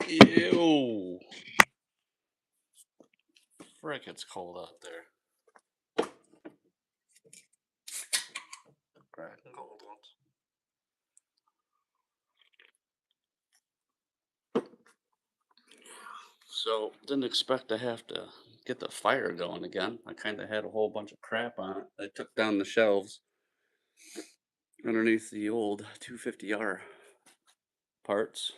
Ew. Frick, it's cold out there. Cracking cold ones. So, didn't expect to have to get the fire going again. I kind of had a whole bunch of crap on it. I took down the shelves underneath the old 250R parts.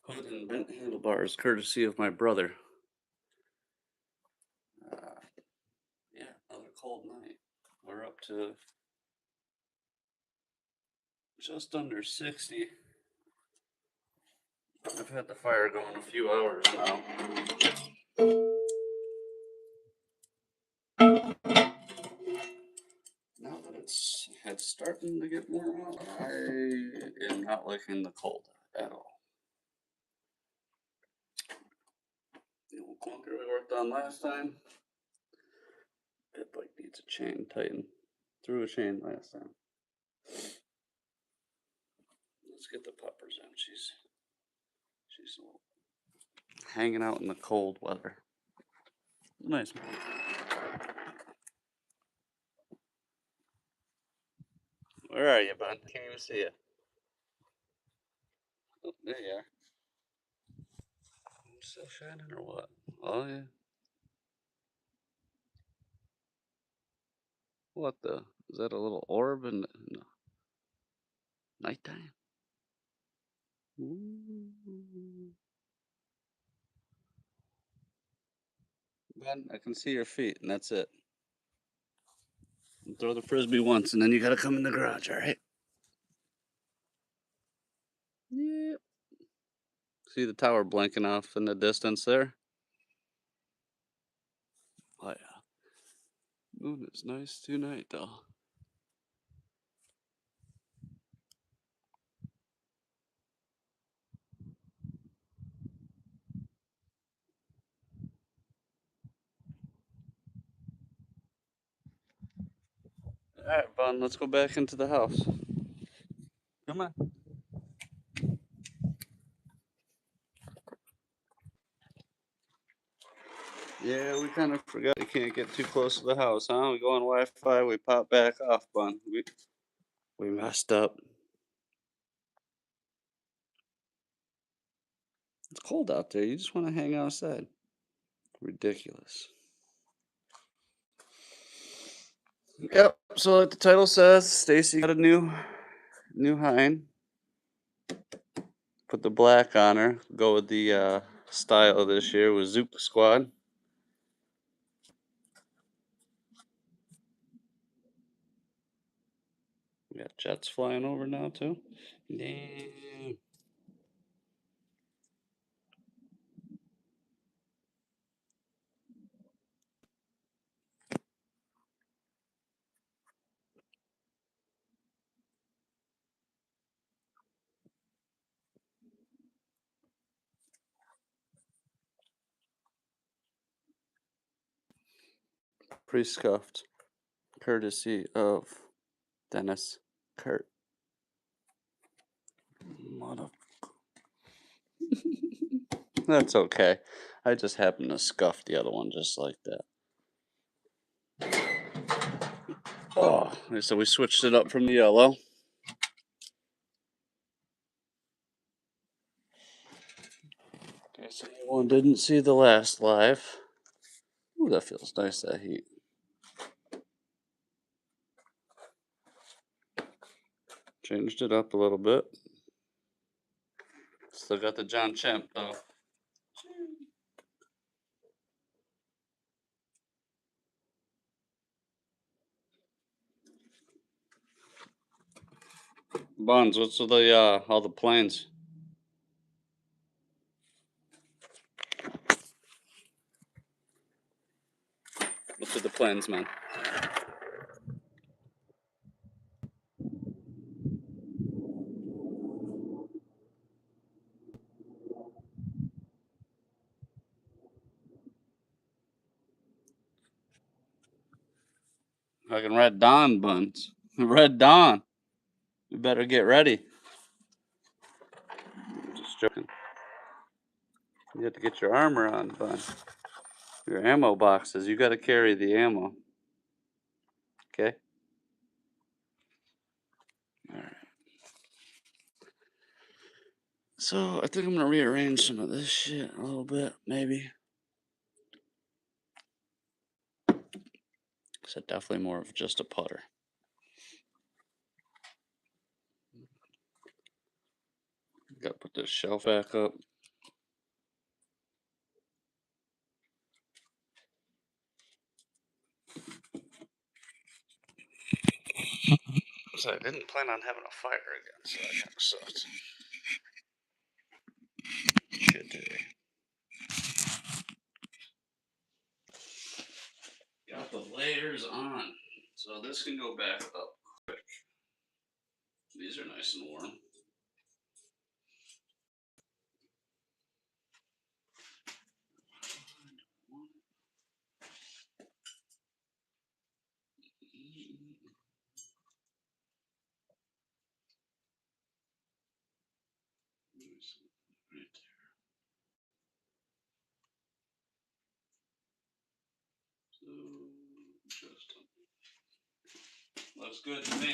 Hood and bent handlebars, courtesy of my brother. Yeah, another cold night. We're up to just under 60. I've had the fire going a few hours now. Now that it's starting to get warm out, I am not liking the cold at all. The old clunker we worked on last time, it like needs a chain tightened. Threw a chain last time. Let's get the puppers in. She's hanging out in the cold weather. Nice. Where are you, bud? Can't even see you. Oh, there you are. Still shining or what? Oh yeah. What the? Is that a little orb in the nighttime? Ooh. Ben, I can see your feet, and that's it. Throw the frisbee once, and then you gotta come in the garage, all right? Yep. See the tower blinking off in the distance there? Oh yeah. Moon is nice tonight, though. All right, Bun, let's go back into the house. Come on. Yeah, we kind of forgot you can't get too close to the house, huh? We go on Wi-Fi, we pop back off, Bun. We messed up. It's cold out there. You just want to hang outside. Ridiculous. Yep. So like the title says, Stacy got a new hind. Put the black on her. Go with the style of this year with Zook Squad. We got jets flying over now too. Damn. Pre-scuffed, courtesy of Dennis Kurt. Mother. That's okay. I just happened to scuff the other one just like that. Oh, so we switched it up from the yellow. In case anyone didn't see the last live. Ooh, that feels nice, that heat. Changed it up a little bit. Still got the John Champ though. Bonds, what's with the all the planes? What's with the planes, man? Fucking Red Dawn buns. Red Dawn. You better get ready. Just just joking. You have to get your armor on, bud. Your ammo boxes. You got to carry the ammo. Okay? Alright. So, I think I'm going to rearrange some of this shit a little bit, maybe. So, definitely more of just a putter. Got to put this shelf back up. So I didn't plan on having a fire again, so that kind of sucks. Shit today. Got the layers on, so this can go back up quick. These are nice and warm. Right there. So just looks good to me.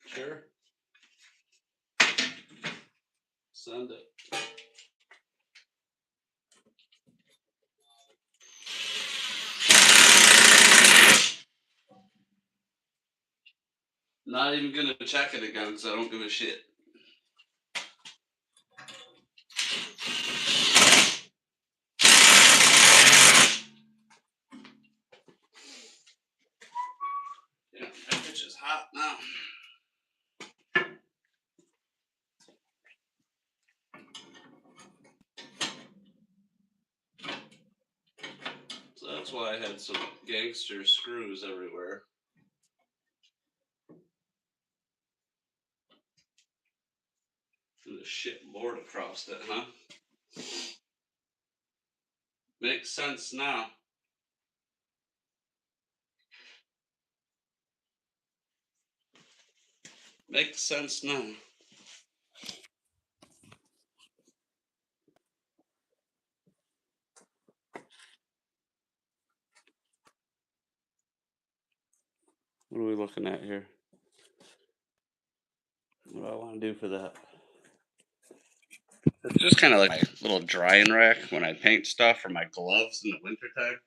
Sure. Send it. Not even gonna check it again because I don't give a shit. Yeah, that bitch is hot now. So that's why I had some gangster screws everywhere. And the shit board across it, huh? Makes sense now. Makes sense now. What are we looking at here? What do I want to do for that? It's just kind of like my little drying rack when I paint stuff or my gloves in the wintertime.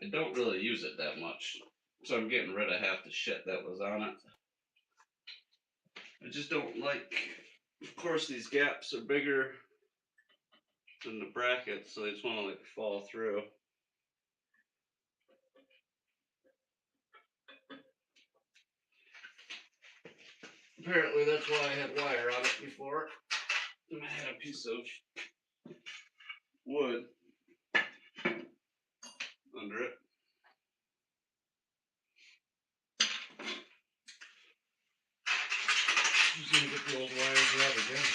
I don't really use it that much. So I'm getting rid of half the shit that was on it. I just don't like, of course these gaps are bigger than the brackets, so they just want to like fall through. Apparently that's why I had wire on it before. And I had a piece of wood under it. Just gonna get the old wires out again.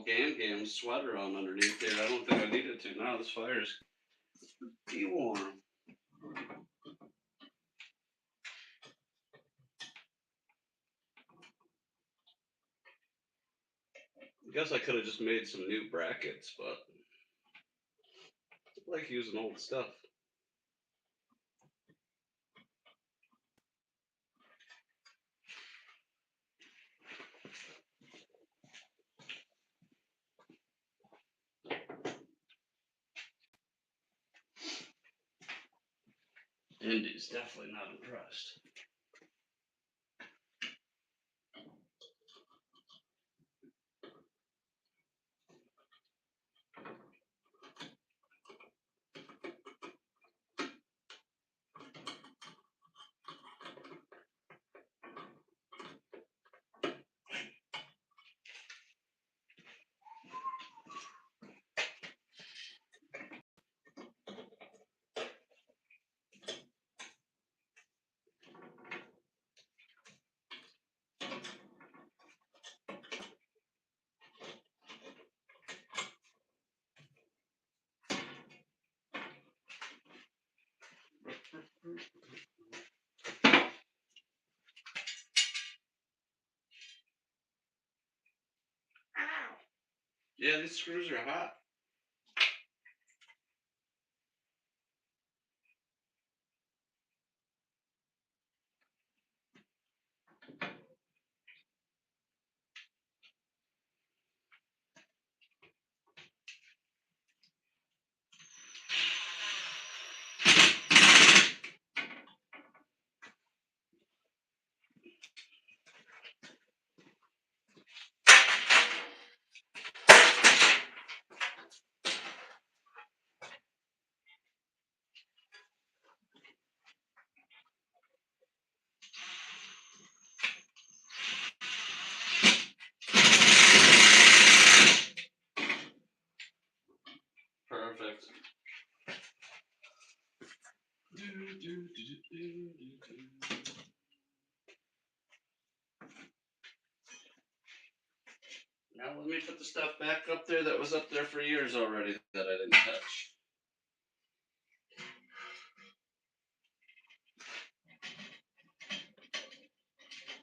little Gam sweater on underneath there. I don't think I needed to. Now this fire's pretty warm. I guess I could have just made some new brackets, but I like using old stuff. Indy's definitely not impressed. Yeah, these screws are hot. Perfect. Now let me put the stuff back up there that was up there for years already that I didn't touch.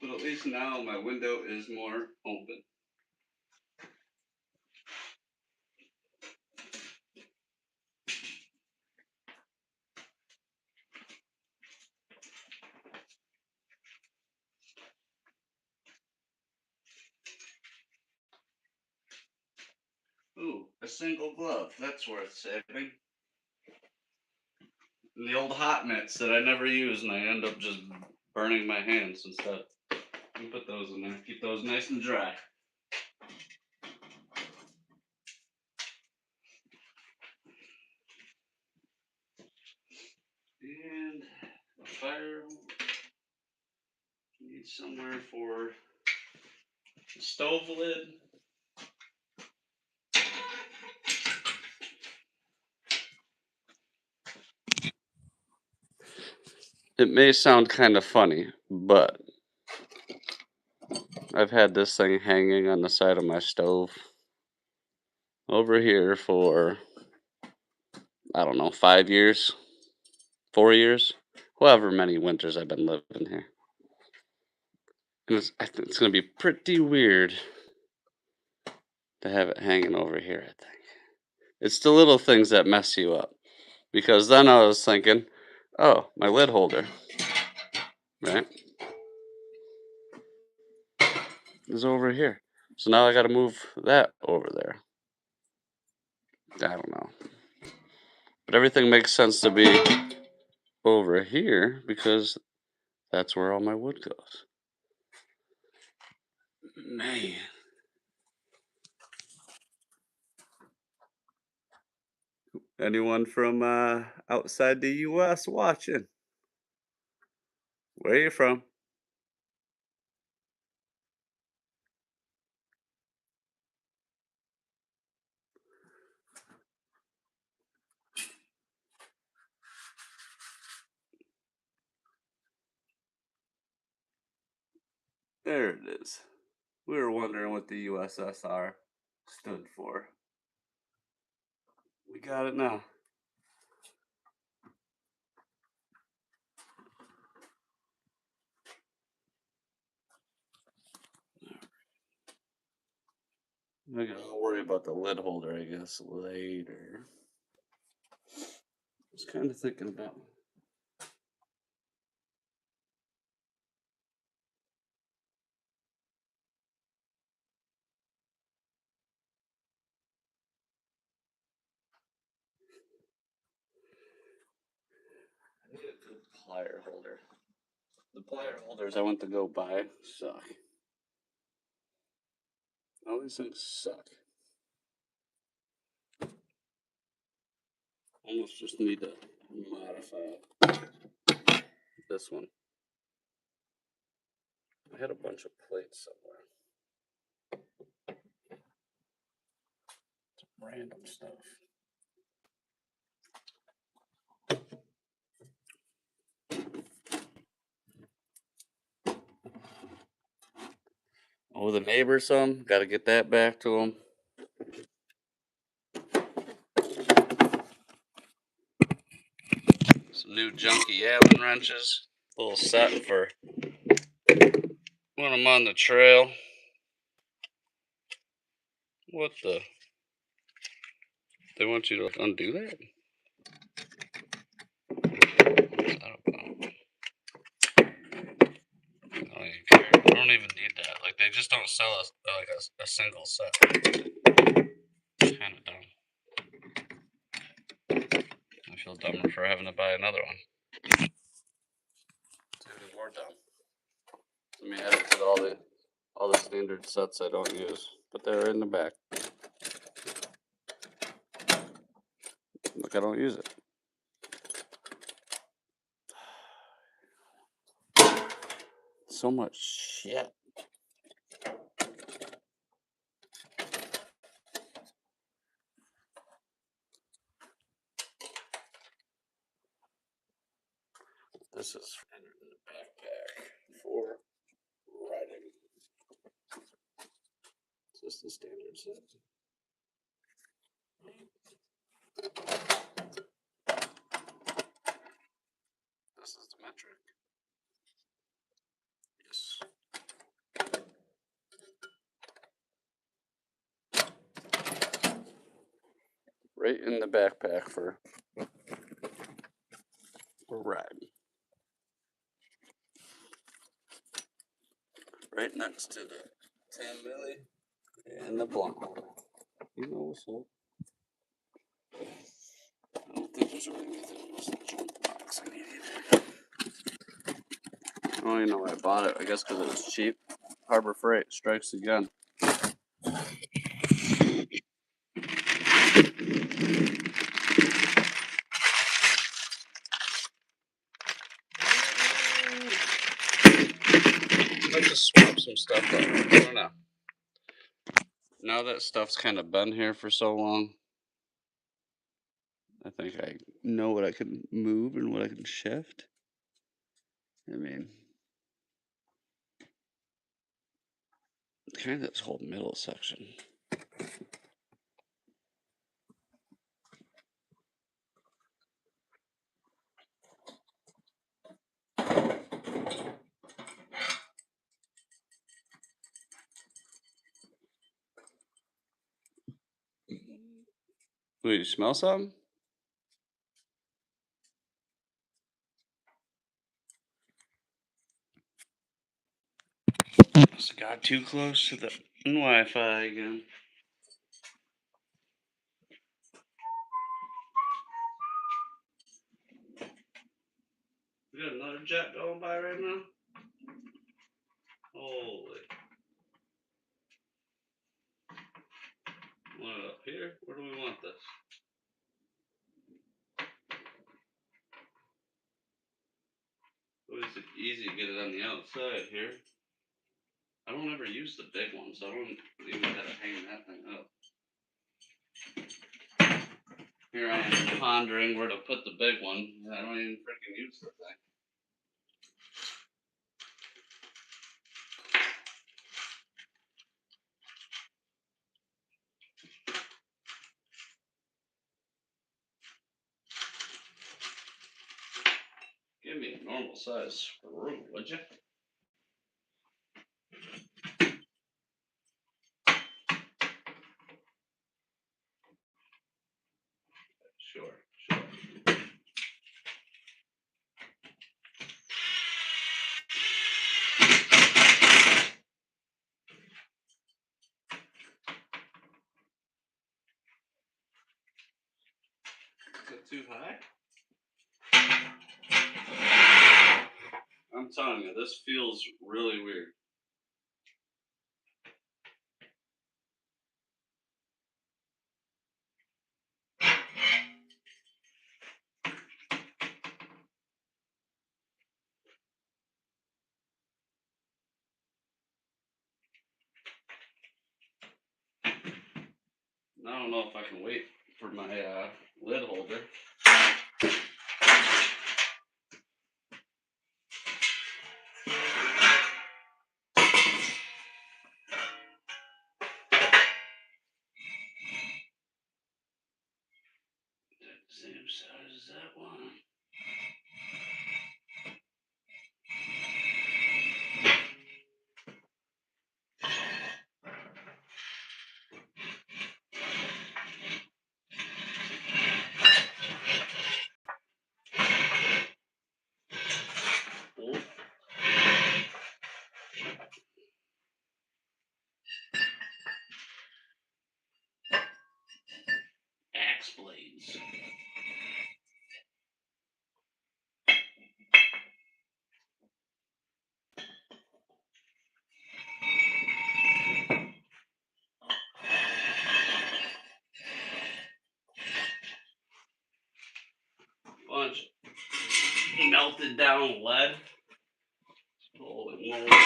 But at least now my window is more open. Ooh, a single glove. That's worth saving. And the old hot mitts that I never use and I end up just burning my hands instead. Let me put those in there. Keep those nice and dry. And a fire. Need somewhere for the stove lid. It may sound kind of funny, but I've had this thing hanging on the side of my stove over here for, I don't know, 5 years, 4 years, however many winters I've been living here. And I think it's going to be pretty weird to have it hanging over here, I think. It's the little things that mess you up. Because then I was thinking, oh, my lid holder, right, is over here. So now I got to move that over there. I don't know. But everything makes sense to be over here because that's where all my wood goes. Man. Anyone from outside the U.S. watching? Where you from? There it is. We were wondering what the USSR. stood for. We got it now. I gotta worry about the lid holder, I guess, later. I was kind of thinking about. I need a good plier holder. The plier holders I went to go buy suck. All these things suck. Almost just need to modify this one. I had a bunch of plates somewhere. Some random stuff. Oh, the neighbor some. Got to get that back to him. Some new junky Allen wrenches. A little set for when I'm on the trail. What the? They want you to undo that? I don't even need that. Like, they just don't sell us like a single set. Kind of dumb. I feel dumber for having to buy another one. It's even more dumb. Let me add it to all the standard sets I don't use, but they're in the back. Look, I don't use it. So much shit. This is in the backpack for riding. It's just the standard set. This is the metric. Yes. Right in the backpack for riding. Right next to the 10 milli and the blunt. You know what's up. I don't think there's really anything else in the junk box I needed. I don't even know why I bought it. I guess because it was cheap. Harbor Freight strikes again. I'd like to swap some stuff out. I don't know. Now that stuff's kind of been here for so long, I think I know what I can move and what I can shift. I mean, kind of this whole middle section. Wait, you smell something? Must have got too close to the Wi-Fi again. We got another jet going by right now? Holy. Want it up here? Where do we want this? It's easy to get it on the outside here. I don't ever use the big one, so I don't even have to hang that thing up. Here I am pondering where to put the big one. I don't even freaking use the thing. normal size screw, would you? Sure. Is it too high? I'm telling you, this feels really weird. I don't know if I can wait for my lid holder. Same size as that one. Ooh. Axe blades. Bunch of melted down lead. Pull it more.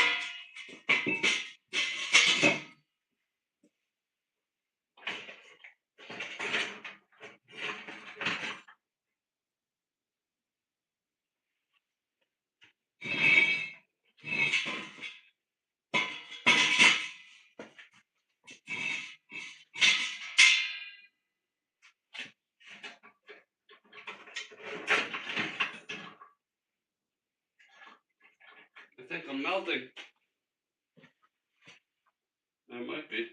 I think I'm melting. I might be.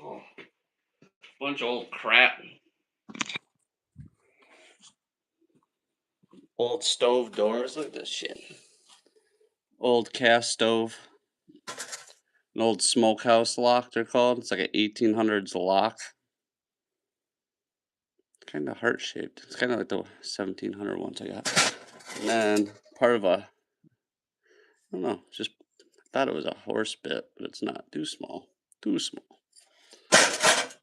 Oh, bunch of old crap. Old stove doors. Look at this shit. Old cast stove. An old smokehouse lock, they're called. It's like an 1800s lock. Kind of heart shaped. It's kind of like the 1700 ones I got. And then part of a, I don't know, just thought it was a horse bit, but it's not. Too small. Too small.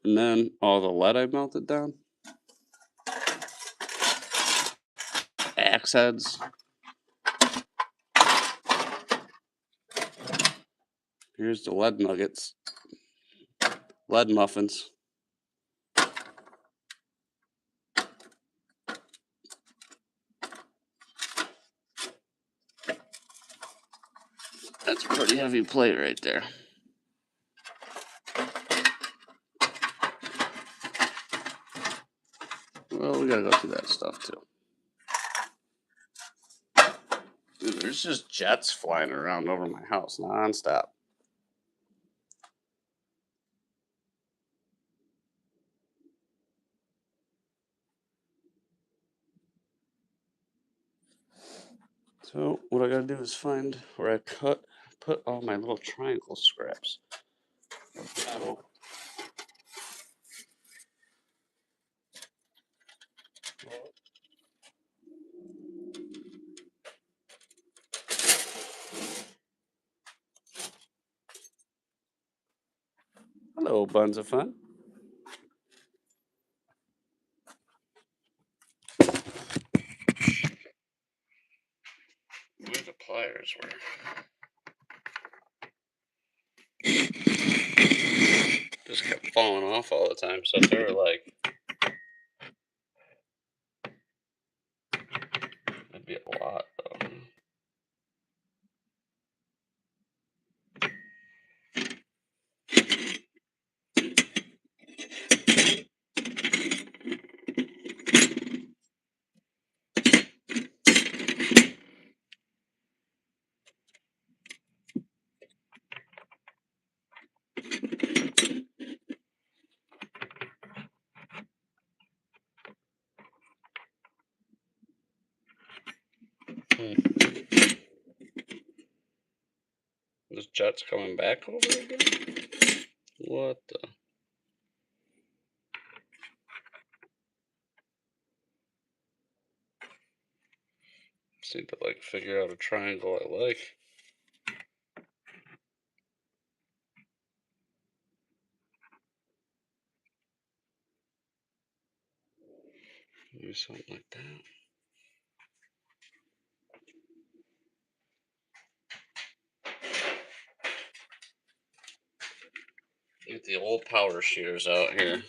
And then all the lead I melted down. Axe heads. Here's the lead nuggets. Lead muffins. That's a pretty heavy plate right there. Well, we gotta go through that stuff too. Dude, there's just jets flying around over my house nonstop. So what I gotta do is find where I put all my little triangle scraps. Metal. Hello, buns of fun. Where the pliers were. falling off all the time, so if they were like, that'd be a lot though. This jet's coming back over again? What the? Just need to like figure out a triangle I like. Maybe something like that. Get the old power shears out here.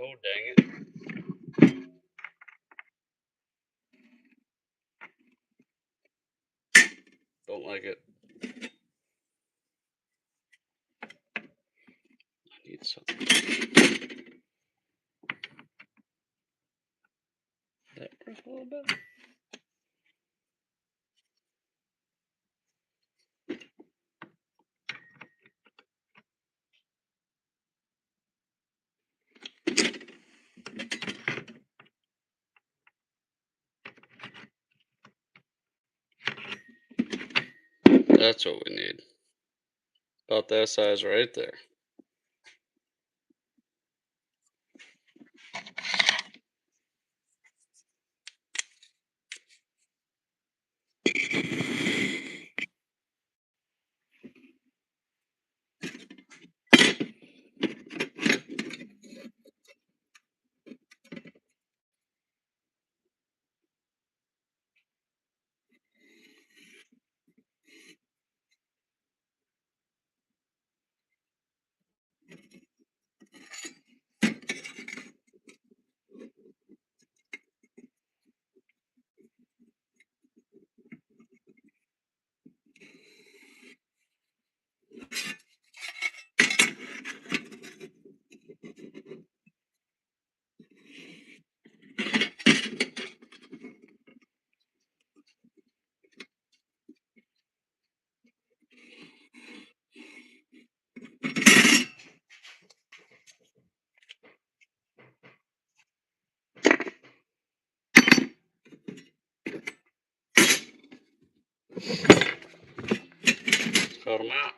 Oh, dang it. Don't like it. I need something. That work a little bit? That's what we need. About that size right there. Cut them out.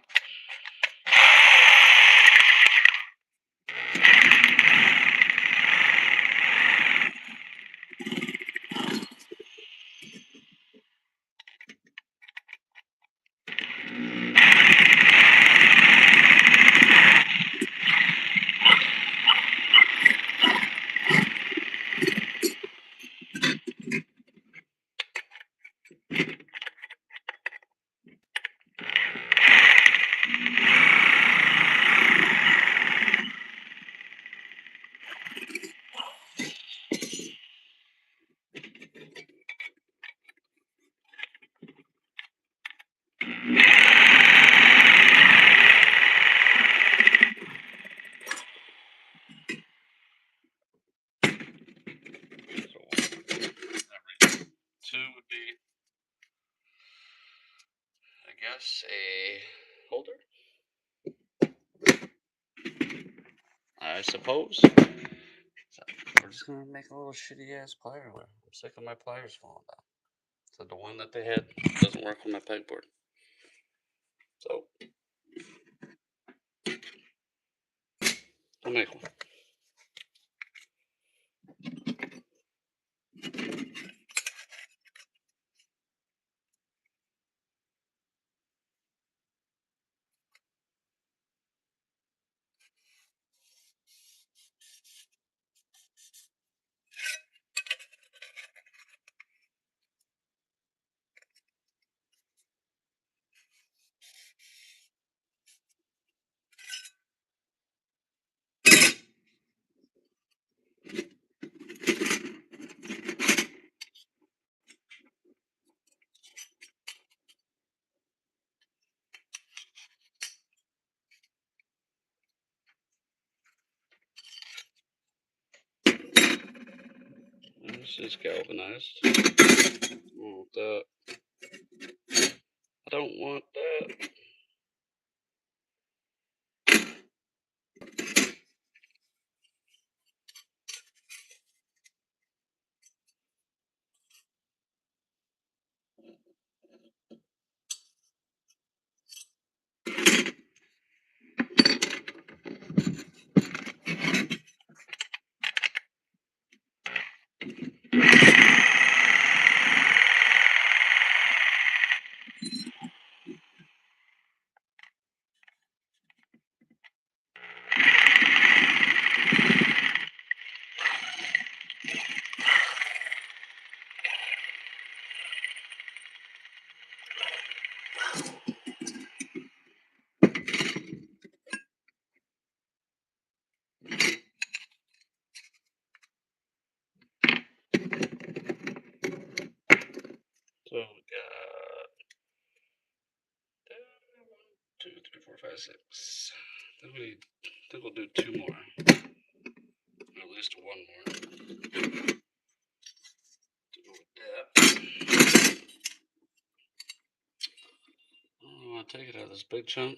Two would be, I guess, a holder. I suppose. So we're just gonna make a little shitty ass plier wheel. I'm sick of my pliers falling down. So the one that they had doesn't work on my pegboard. So I'll make one. This is galvanized. I don't want that. I don't want that. So we got 1, 2, 3, 4, 5, 6. I think we'll do 2 more. At least 1 more. To go with that. I want to take it out of this big chunk.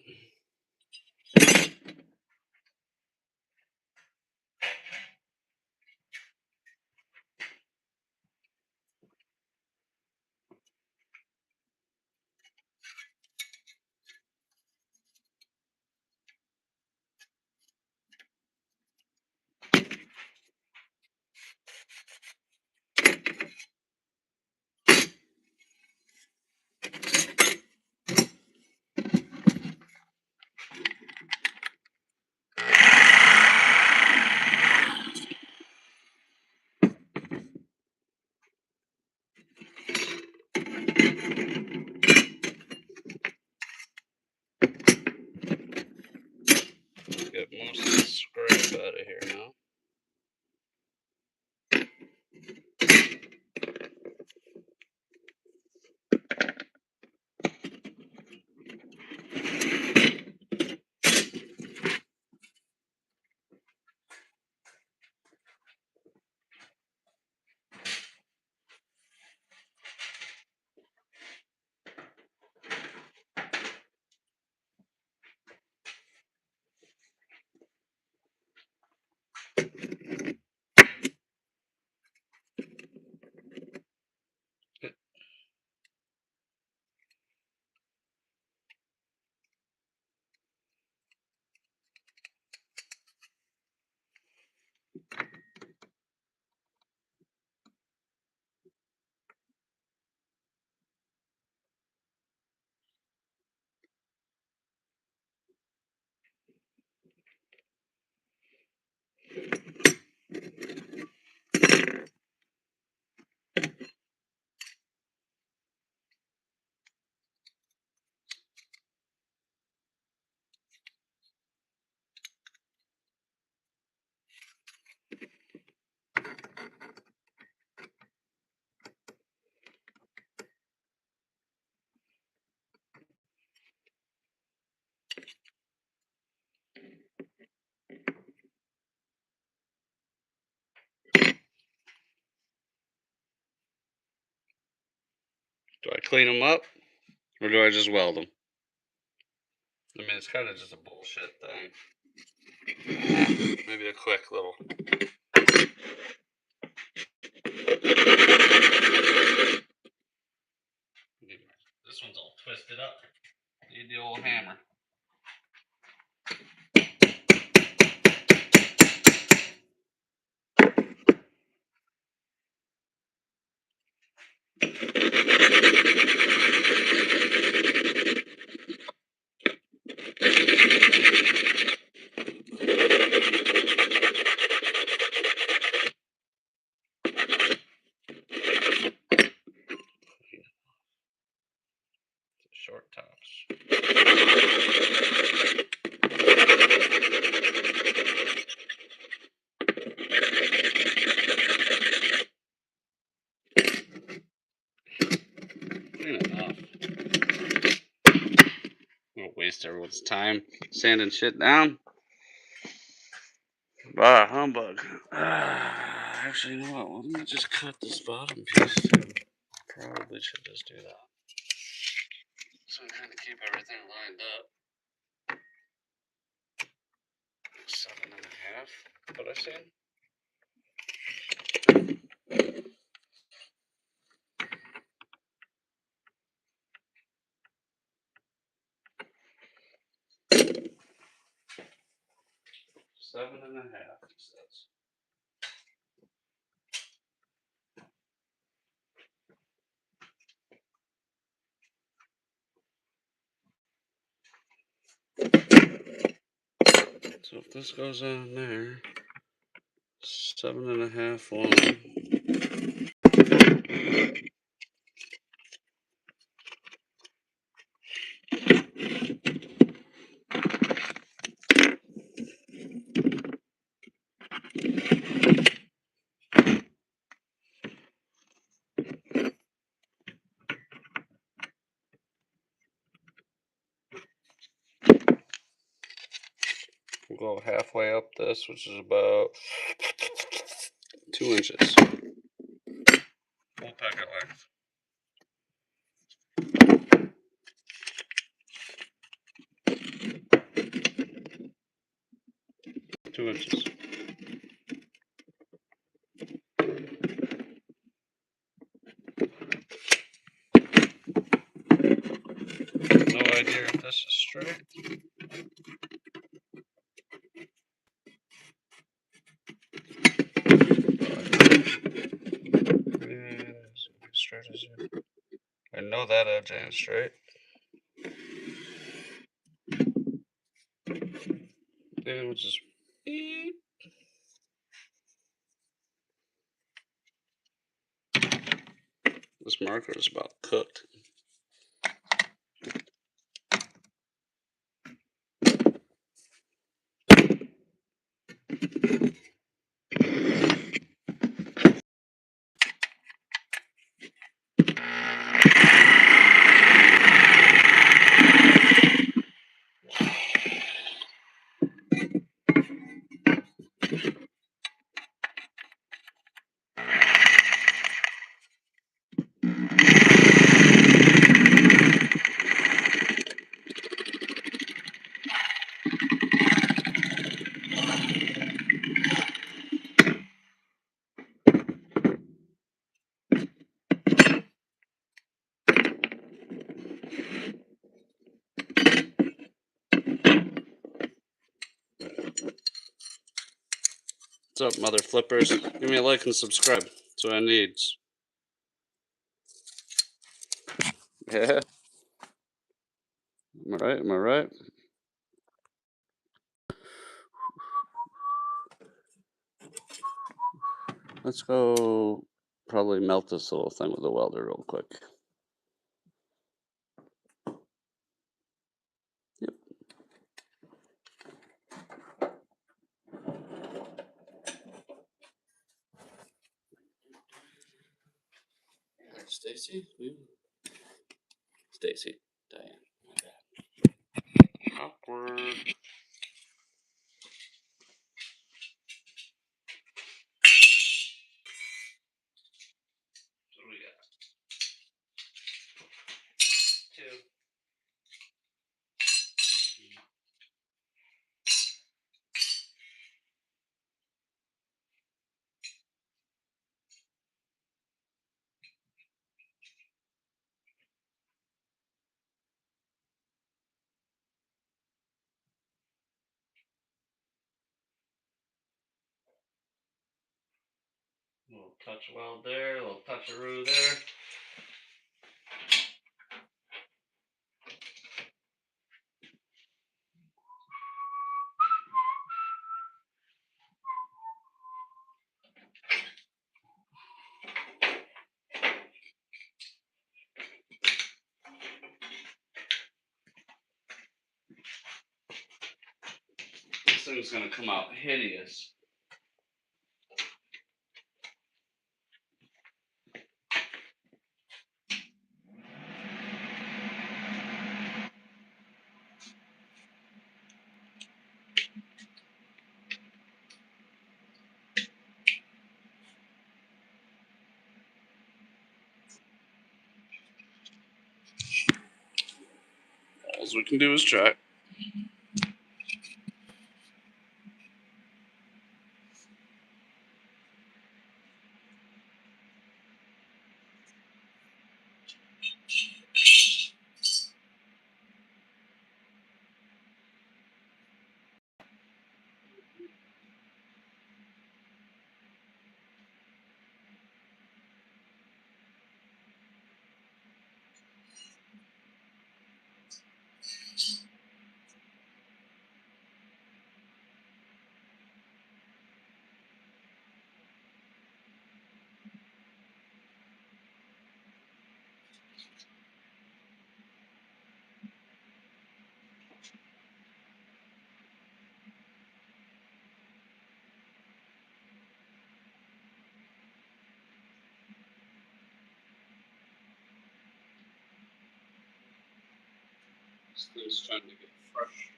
Get most of the scrap out of here now. Do I clean them up or do I just weld them? I mean, it's kind of just a bullshit thing. Maybe a quick little. This one's all twisted up. Need the old hammer. Short tops. Clean it off. Don't waste everyone's time sanding shit down. Bah, humbug. Actually, you know what? Let me just cut this bottom piece too. Probably should just do that. So I kind of keep everything lined up. 7.5. What I said? Seven and a half, he says. So if this goes on there, 7.5 long. We'll go halfway up this, which is about 2 inches. Full pocket length. 2 inches. No idea if this is straight. Straight as you. I know that edge ain't straight. Maybe we'll just beep. This marker is about cooked. What's up, mother flippers? Give me a like and subscribe. That's what I need. Yeah. Am I right? Am I right? Let's go probably melt this little thing with a welder real quick. Yep. Stacy? Stacy. Diane. Awkward. What do we got? 2. A little touch weld there, a little touch-a-roo there. This thing's gonna come out hideous. we can do is try. This thing's trying to get fresh.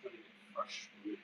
Trying to get fresh for me.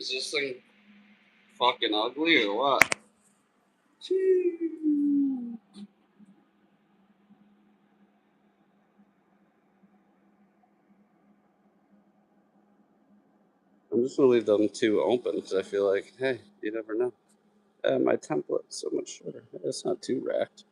Is this thing fucking ugly or what? I'm just gonna leave them two open because I feel like, hey, you never know. My template's so much shorter. It's not too racked.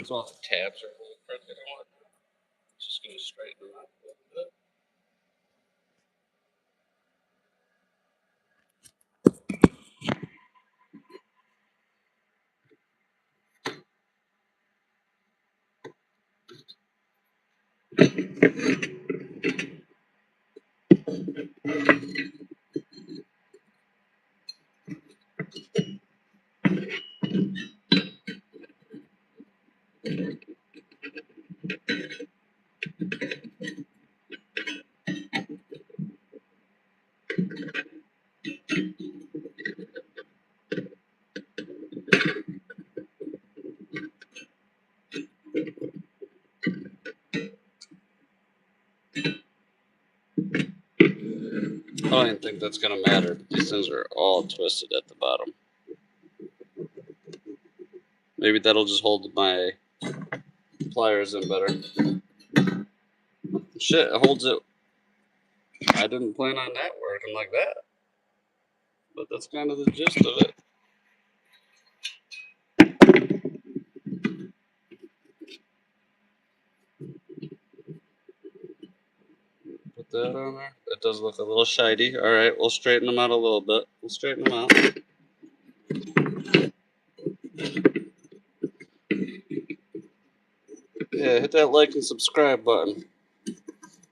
So all the tabs are a little crooked and whatnot. Just gonna straighten them out a little bit. I don't even think that's gonna matter. These things are all twisted at the bottom. Maybe that'll just hold my pliers in better. Shit, it holds it. I didn't plan on that working like that. But that's kind of the gist of it. Put that on there. That does look a little shiny. Alright, we'll straighten them out a little bit. We'll straighten them out. Yeah, hit that like and subscribe button.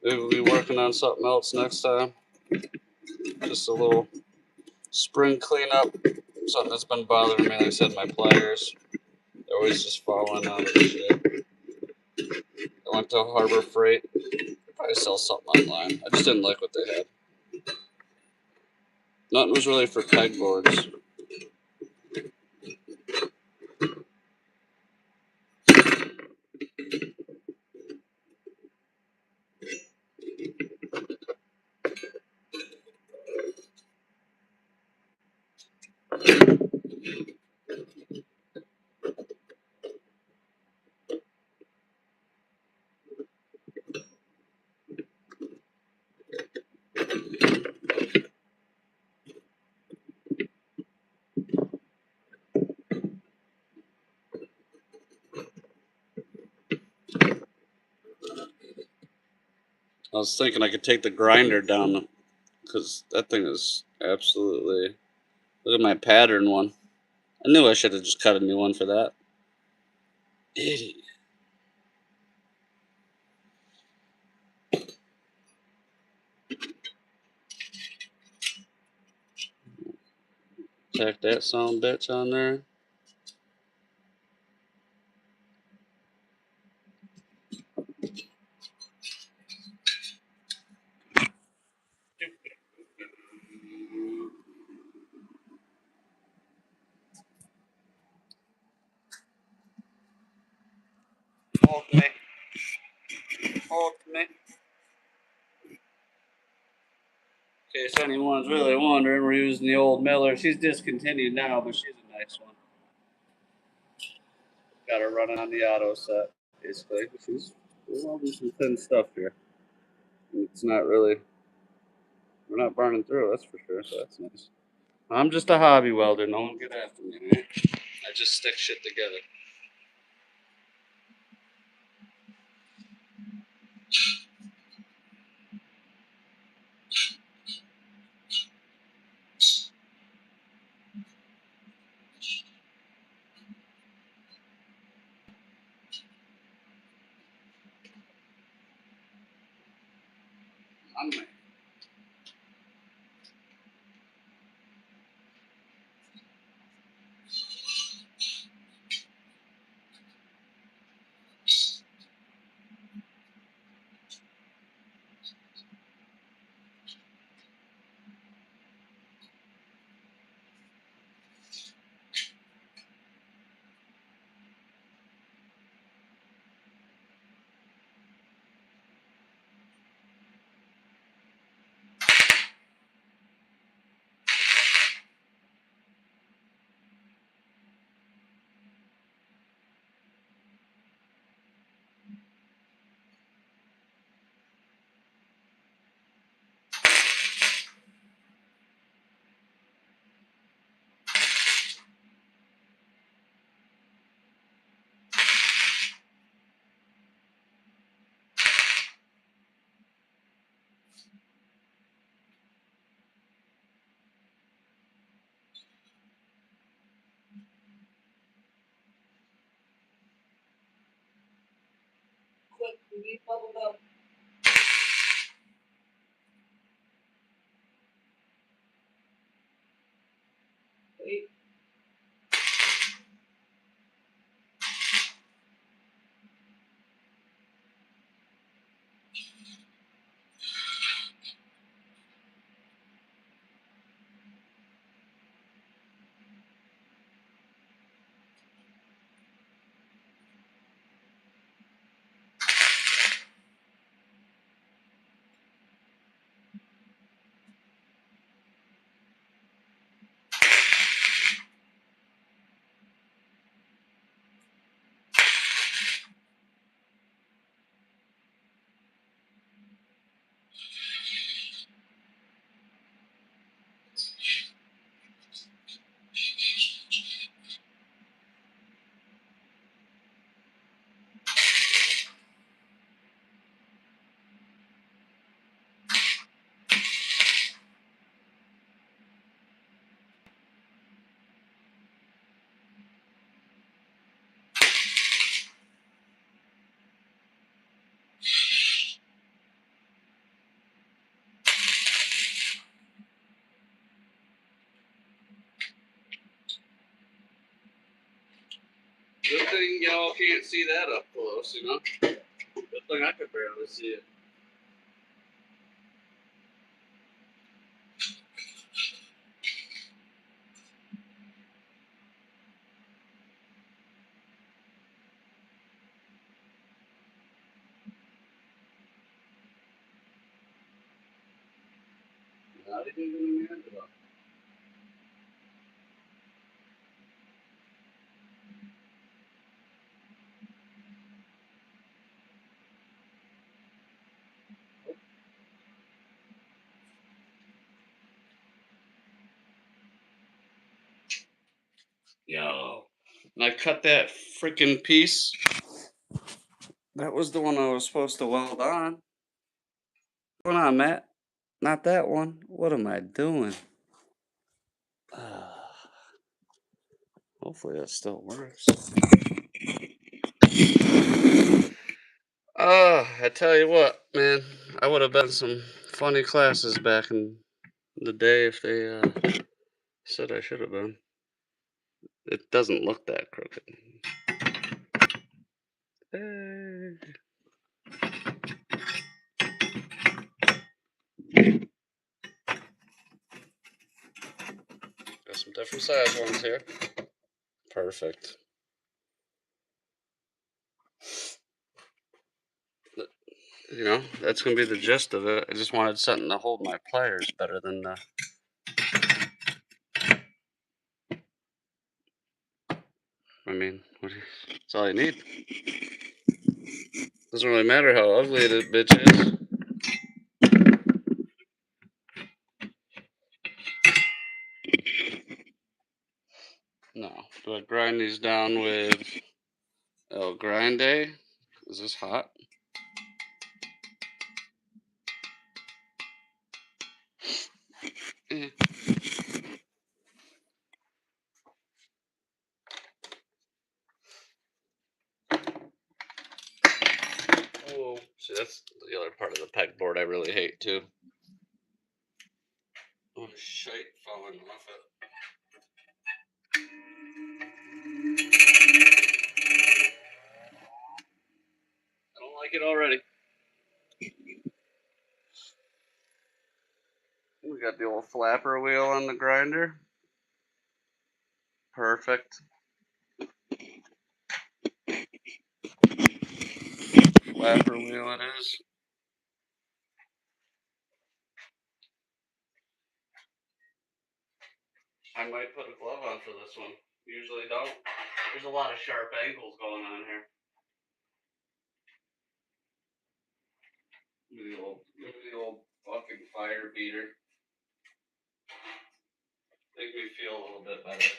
Maybe we'll be working on something else next time. Just a little spring cleanup. Something that's been bothering me. Like I said, my pliers. They're always just falling out of the shit. I went to Harbor Freight. They probably sell something online. I just didn't like what they had. Nothing was really for pegboards. I was thinking I could take the grinder down because that thing is absolutely. Look at my pattern one. I knew I should have just cut a new one for that. Idiot. Tack that son bitch on there. Hold me. Hold me. In case anyone's really wondering, we're using the old Miller. She's discontinued now, but she's a nice one. Got her running on the auto set, basically. We're welding some thin stuff here. It's not really, we're not burning through, that's for sure, so that's nice. I'm just a hobby welder. No one get after me, man. I just stick shit together. I'm like, quick, we need bubble up. Wait. Good thing y'all can't see that up close, you know? Good thing I could barely see it. Not even gonna hand it up. Yo. And I cut that freaking piece. That was the one I was supposed to weld on. What's going on, Matt? Not that one. What am I doing? Hopefully that still works. I tell you what, man. I would have been some funny classes back in the day if they said I should have been. It doesn't look that crooked. Hey. Got some different size ones here. Perfect. You know, that's going to be the gist of it. I just wanted something to hold my pliers better than the... I mean, that's all you need. Doesn't really matter how ugly the bitch is. No. Do I grind these down with El Grande? Is this hot? Eh. Oh, see, The other part of the pegboard I really hate too. Oh, shite falling off it. I don't like it already. We got the old flapper wheel on the grinder. Perfect. Flapper wheel it is. I might put a glove on for this one. Usually don't. There's a lot of sharp angles going on here. Look at the old fucking fire beater. Make me feel a little bit better.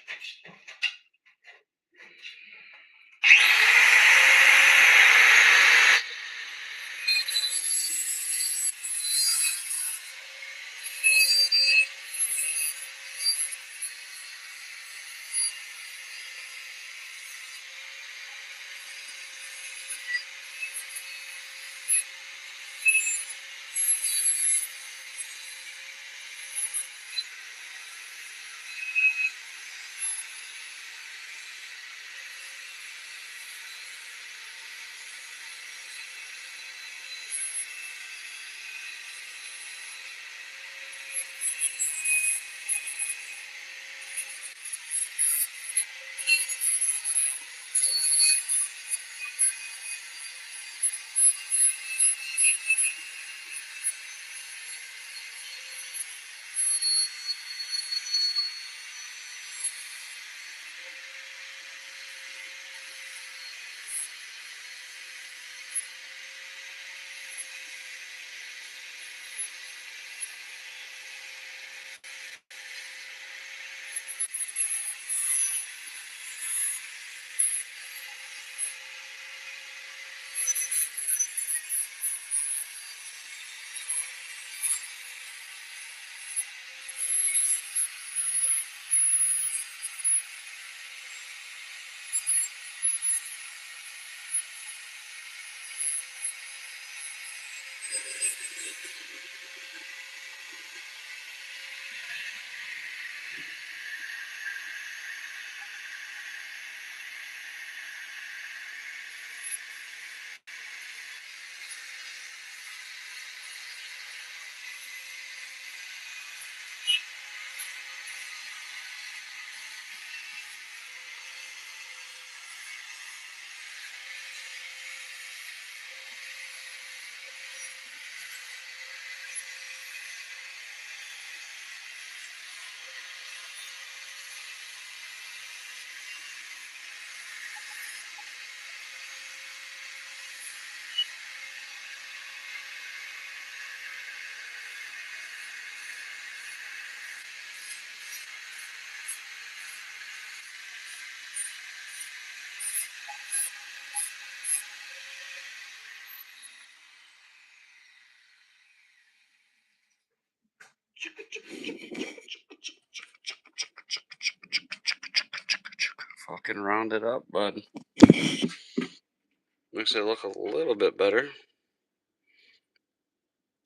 Fucking round it up, bud. Makes it look a little bit better.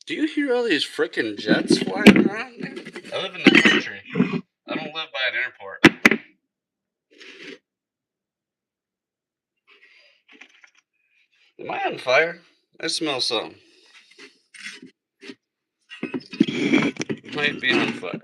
Do you hear all these frickin' jets flying around? I live in the country. I don't live by an airport. Am I on fire? I smell something. Might be on fire.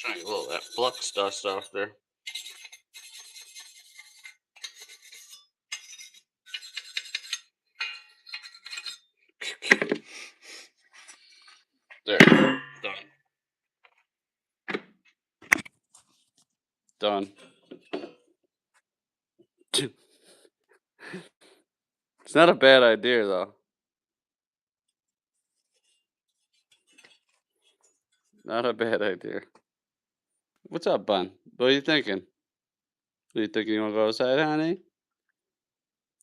Trying to get a little of that flux dust off there. There. Done. It's not a bad idea, though. Not a bad idea. What's up, Bun? What are you thinking? What are you thinking? You want to go outside, honey?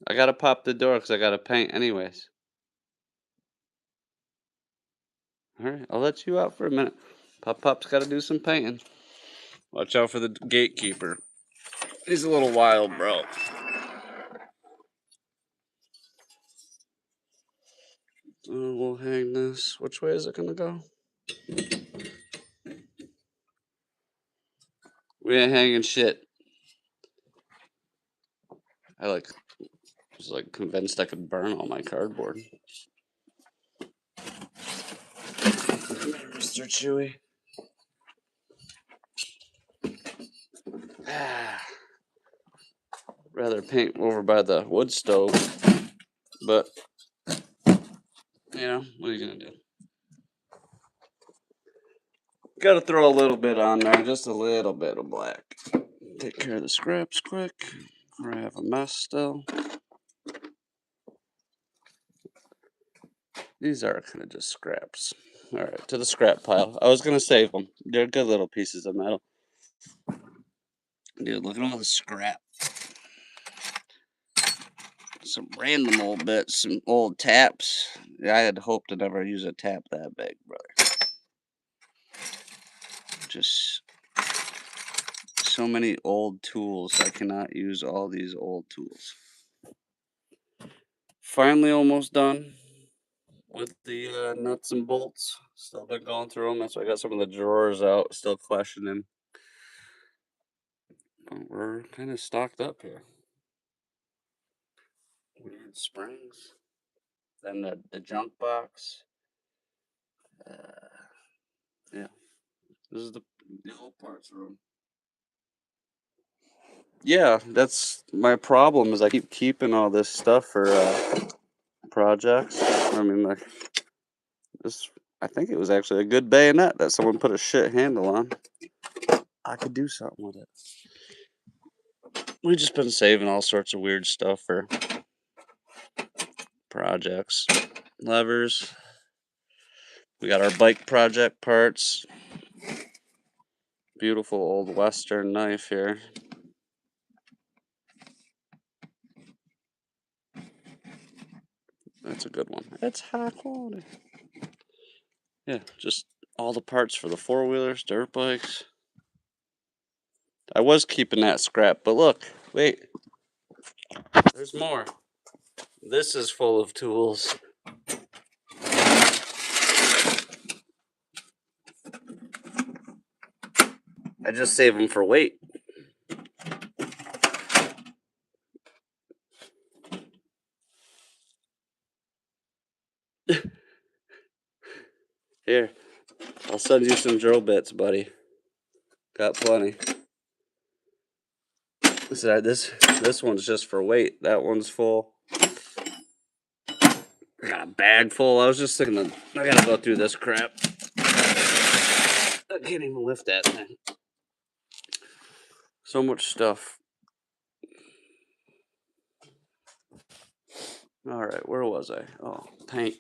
I gotta pop the door because I gotta paint anyways. Alright, I'll let you out for a minute. Pop's gotta do some painting. Watch out for the gatekeeper. He's a little wild, bro. We'll hang this. Which way is it gonna go? We ain't hanging shit. I was convinced I could burn all my cardboard. Come here, Mr. Chewy. Rather paint over by the wood stove, but you know, what are you gonna do? Gotta throw a little bit on there, just a little bit of black. Take care of the scraps quick, or I have a mess still. These are kind of just scraps. Alright, to the scrap pile. I was gonna save them. They're good little pieces of metal. Dude, look at all the scrap. Some random old bits, some old taps. I had hoped to never use a tap that big, brother. Just so many old tools. I cannot use all these old tools. Finally almost done with the nuts and bolts. Still been going through them. That's why I got some of the drawers out. Still questioning. But we're kind of stocked up here. Weird springs. Then the junk box. Yeah. This is the old parts room. Yeah, that's my problem is I keep keeping all this stuff for projects. I mean, like this. I think it was actually a good bayonet that someone put a shit handle on. I could do something with it. We've just been saving all sorts of weird stuff for projects. Levers. We got our bike project parts. Beautiful old Western knife here. That's a good one. It's high quality. Yeah, just all the parts for the four-wheelers, dirt bikes. I was keeping that scrap, but look, wait. There's more. This is full of tools. I just save them for weight. Here, I'll send you some drill bits, buddy. Got plenty. This one's just for weight. That one's full. I got a bag full. I was just thinking, I gotta go through this crap. I can't even lift that thing. So much stuff. All right, where was I? Oh, paint.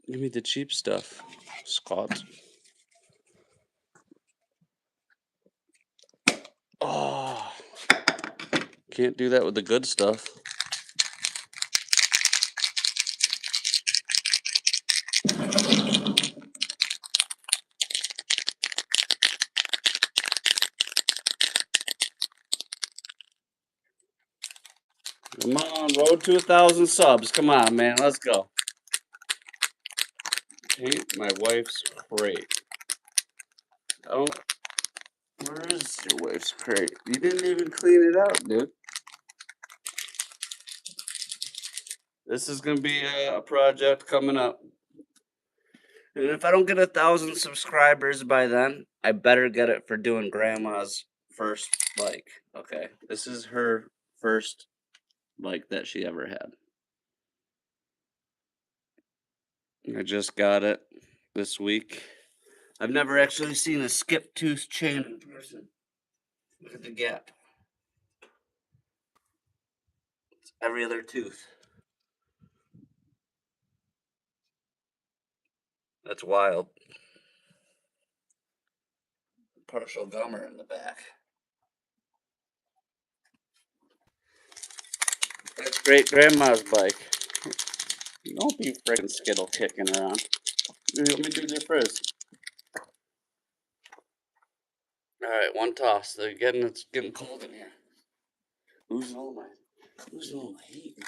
Give me the cheap stuff, Scott. Oh, can't do that with the good stuff. Come on, road to 1,000 subs. Come on, man, let's go. Paint my wife's crate. Oh, where is your wife's crate? You didn't even clean it out, dude. This is gonna be a project coming up. And if I don't get 1,000 subscribers by then, I better get it for doing grandma's first bike. Okay, this is her first bike that she ever had. I just got it this week. I've never actually seen a skip tooth chain in person. Look at the gap. It's every other tooth. That's wild. Partial gummer in the back. That's great grandma's bike. Don't be freaking skittle kicking around. Let me do this first. All right, one toss. It's getting cold in here. Losing all my heat.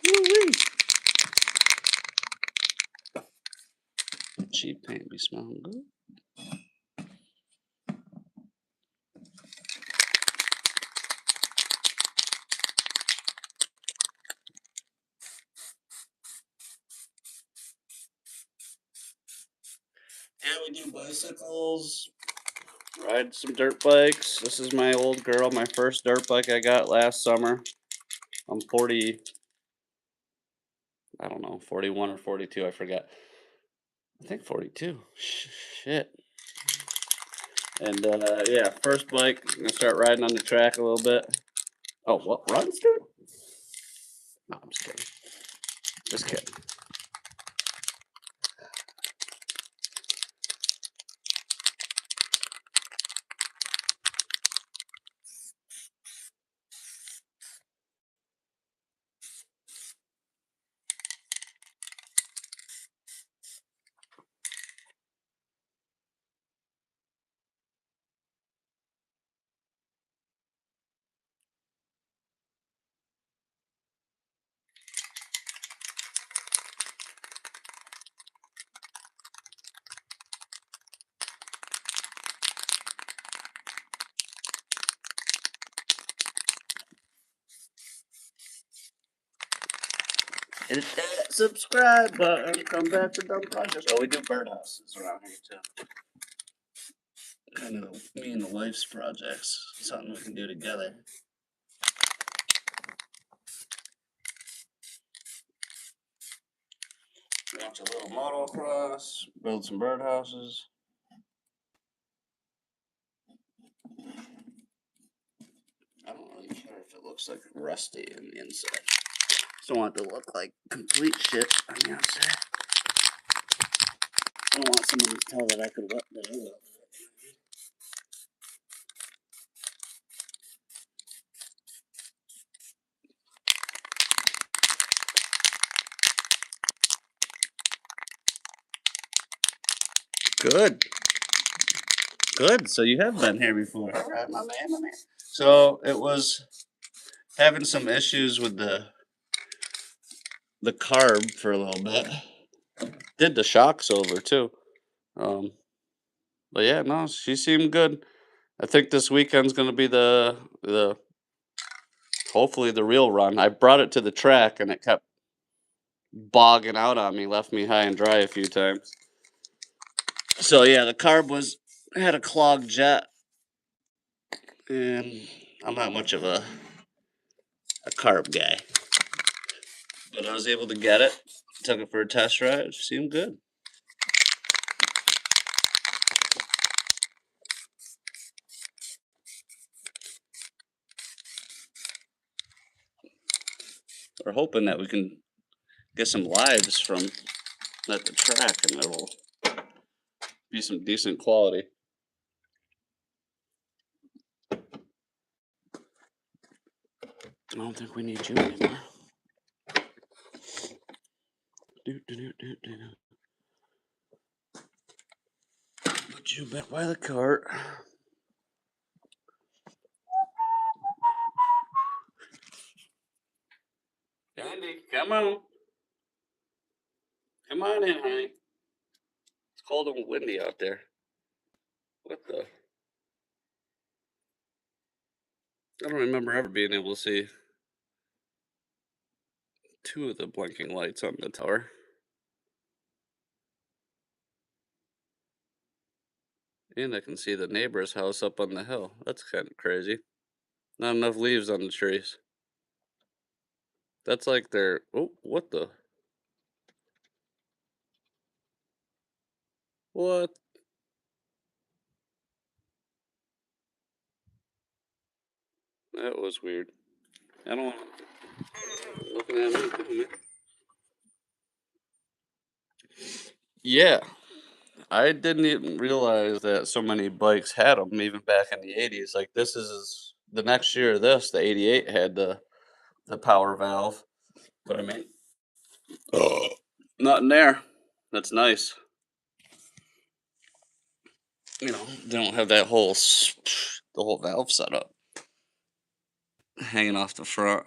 Woo-wee. Cheap paint be smelling good. Yeah, we do bicycles, ride some dirt bikes. This is my old girl, my first dirt bike I got last summer. I'm 40, I don't know, 41 or 42, I forget. I think 42. Shit. And yeah, first bike. I'm gonna start riding on the track a little bit. Oh, what runs, dude? No, I'm just kidding. Just kidding. Hit that subscribe button. Come back to Dumb Projects. Oh, we do birdhouses around here too. Kind of me and the wife's projects. Something we can do together. Launch a little motocross. Build some birdhouses. I don't really care if it looks like rusty on the inside. Just don't want it to look like complete shit on the outside. I don't want someone to tell that I could wet the hell out of it. Good. Good. So you have been here before. All right, my man, my man. So it was having some issues with the carb for a little bit. Did the shocks over too. Um, but yeah, no, she seemed good. I think this weekend's gonna be the hopefully the real run. I brought it to the track and it kept bogging out on me, left me high and dry a few times. So yeah, the carb had a clogged jet, and I'm not much of a carb guy, but I was able to get it. Took it for a test ride. It seemed good. We're hoping that we can get some lives from at the track, and it'll be some decent quality. I don't think we need you anymore. Put you back by the cart. Andy, come on. Come on in, honey. It's cold and windy out there. What the? I don't remember ever being able to see two of the blinking lights on the tower. And I can see the neighbor's house up on the hill. That's kind of crazy. Not enough leaves on the trees. That's like their... Oh, what the? What? That was weird. I don't... Looking at me. Yeah. I didn't even realize that so many bikes had them even back in the 80s. Like this is the next year of this, the 88 had the power valve. But I mean, nothing there. That's nice. You know, they don't have that whole the whole valve setup hanging off the front.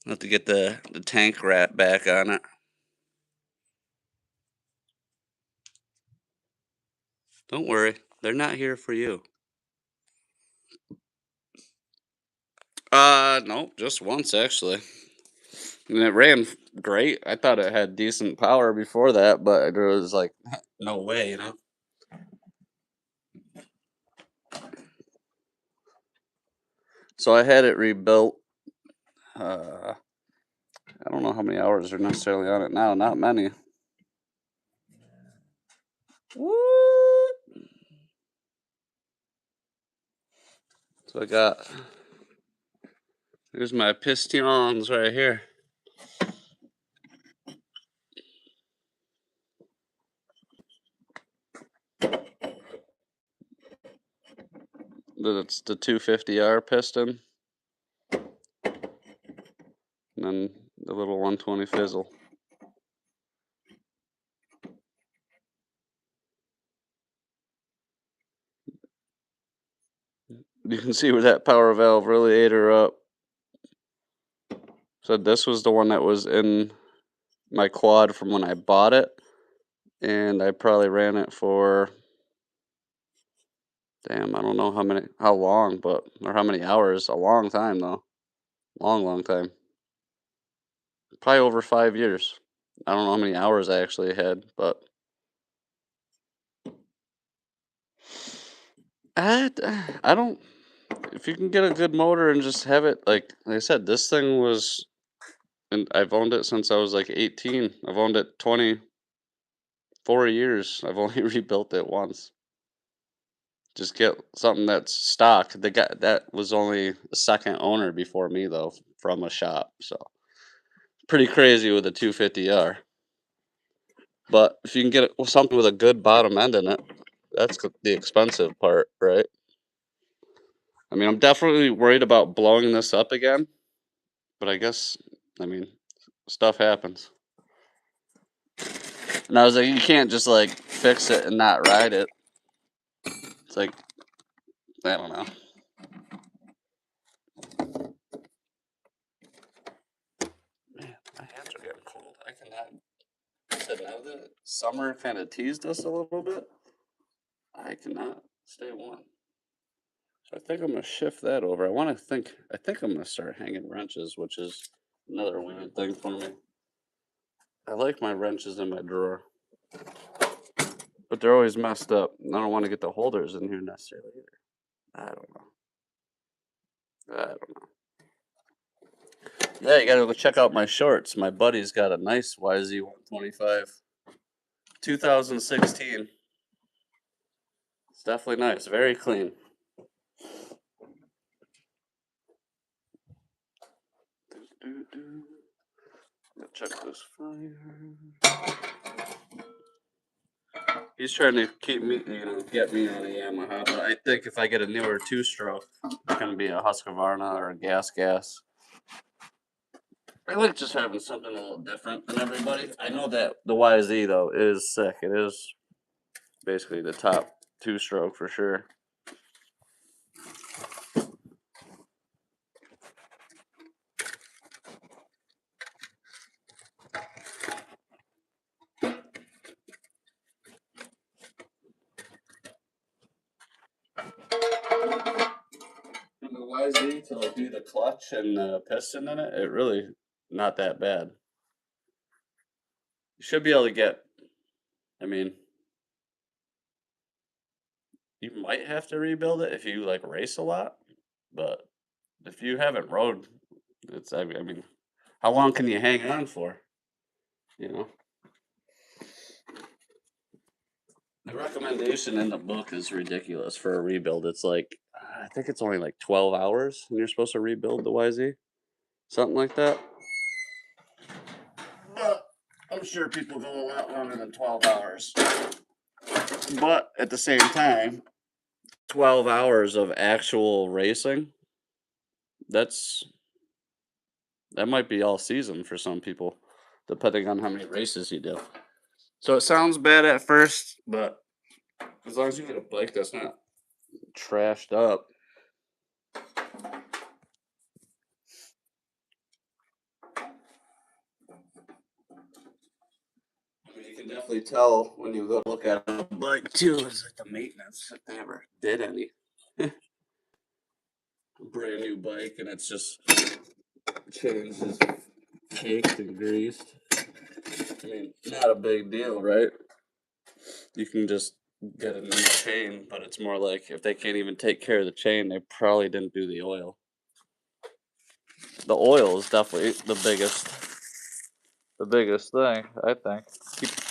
Have to get the tank wrap back on it. Don't worry, they're not here for you. No, just once actually. And it ran great. I thought it had decent power before that, but there was like no way, you know. So I had it rebuilt. I don't know how many hours are necessarily on it now. Not many. What? So I got. Here's my pistons right here. That's the 250R piston. And then the little 120 fizzle. You can see where that power valve really ate her up. So this was the one that was in my quad from when I bought it. And I probably ran it for, damn, I don't know how long, but, or how many hours. A long time though. Long time. Probably over 5 years. I don't know how many hours I actually had, but I don't. If you can get a good motor and just have it, like I said, this thing was, and I've owned it since I was like 18. I've owned it 24 years. I've only rebuilt it once. Just get something that's stock. The guy that was only a second owner before me though, from a shop. So pretty crazy with a 250R. But if you can get something with a good bottom end in it, that's the expensive part, right? I mean, I'm definitely worried about blowing this up again, but I guess, I mean, stuff happens. And I was like, you can't just like fix it and not ride it. It's like, I don't know. Man, my hands are getting cold. I cannot. Said now the summer kind of teased us a little bit. I cannot stay warm. So I think I'm gonna shift that over. I think I'm gonna start hanging wrenches, which is another weird thing for me. I like my wrenches in my drawer, but they're always messed up. I don't want to get the holders in here necessarily either. I don't know. I don't know. Yeah, you gotta go check out my shorts. My buddy's got a nice YZ125, 2016. It's definitely nice, very clean. Check this fire. He's trying to keep me, get me on a Yamaha, but I think if I get a newer two-stroke, it's gonna be a Husqvarna or a gas. I like just having something a little different than everybody. I know that the YZ though is sick. It is basically the top two stroke for sure. And the YZ to like do the clutch and the piston in it, it really not that bad. You should be able to get. I mean, you might have to rebuild it if you like race a lot, but if you haven't rode, it's. I mean, how long can you hang on for? You know, the recommendation in the book is ridiculous for a rebuild. It's like I think it's only like 12 hours, and you're supposed to rebuild the YZ, something like that. But I'm sure people go a lot longer than 12 hours. But at the same time, 12 hours of actual racing, that's that might be all season for some people, depending on how many races you do. So it sounds bad at first, but as long as you get a bike that's not trashed up. I mean, you can definitely tell when you go look at a bike too, is like the maintenance, if they ever did any. Brand new bike and it's just changed is caked and greased. I mean, not a big deal, right? You can just get a new chain, but it's more like if they can't even take care of the chain, they probably didn't do the oil. The oil is definitely the biggest thing, I think.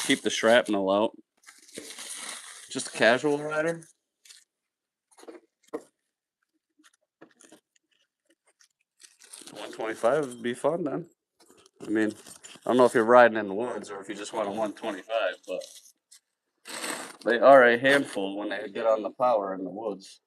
Keep the shrapnel out. Just a casual rider. 125 would be fun then. I mean, I don't know if you're riding in the woods or if you just want a 125, but they are a handful when they get on the power in the woods.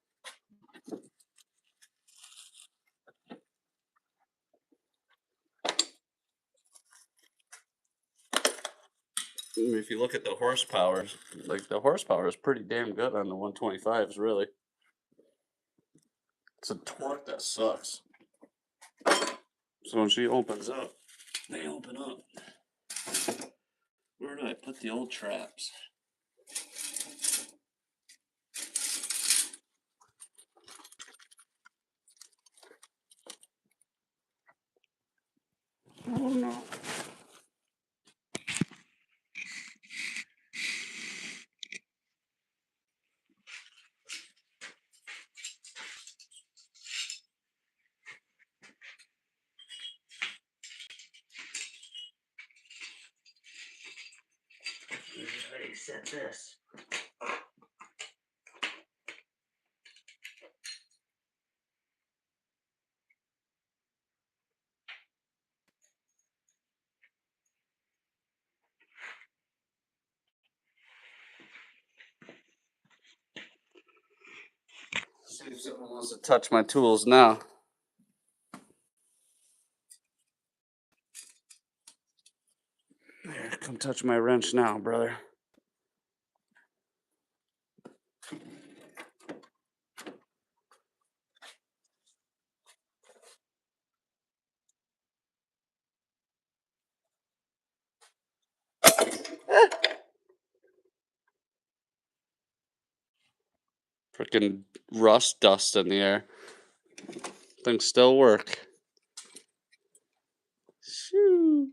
I mean, if you look at the horsepower, like the horsepower is pretty damn good on the 125s, really. It's a torque that sucks. So when she opens up, they open up. Where did I put the old traps? Oh no. I already set this. See if someone wants to touch my tools now. Here, come touch my wrench now, brother. Freaking rust dust in the air. Things still work. Shoo.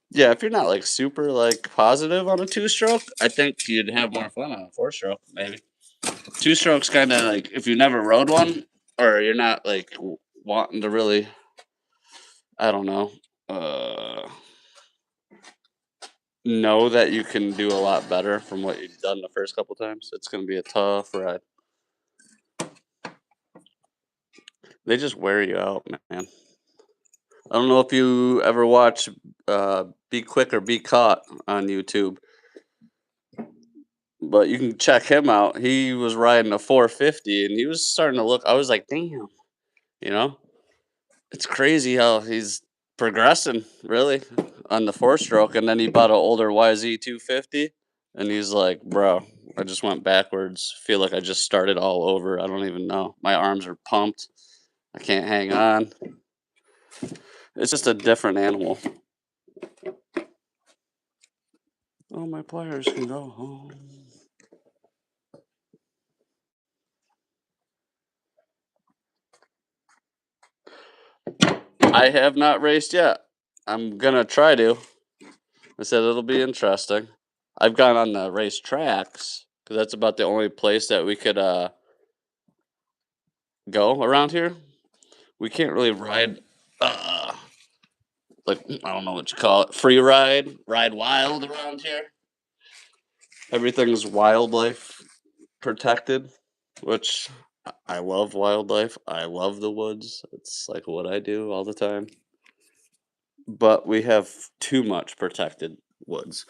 Yeah, if you're not like super like positive on a two stroke, I think you'd have more fun on a four stroke, maybe. Two strokes kind of like if you never rode one or you're not like wanting to really, I don't know that you can do a lot better from what you've done the first couple times. It's going to be a tough ride. They just wear you out, man. I don't know if you ever watch Be Quick or Be Caught on YouTube, but you can check him out. He was riding a 450 and he was starting to look, I was like, damn, you know? It's crazy how he's progressing really on the 4-stroke, and then he bought an older YZ 250, and he's like, "Bro, I just went backwards. Feel like I just started all over. I don't even know. My arms are pumped. I can't hang on. It's just a different animal." Oh, my pliers can go home. I have not raced yet. I'm gonna try to. I said it'll be interesting. I've gone on the race tracks because that's about the only place that we could go around here. We can't really ride, like I don't know what you call it, free ride wild around here. Everything's wildlife protected, which I love wildlife. I love the woods. It's like what I do all the time. But we have too much protected woods.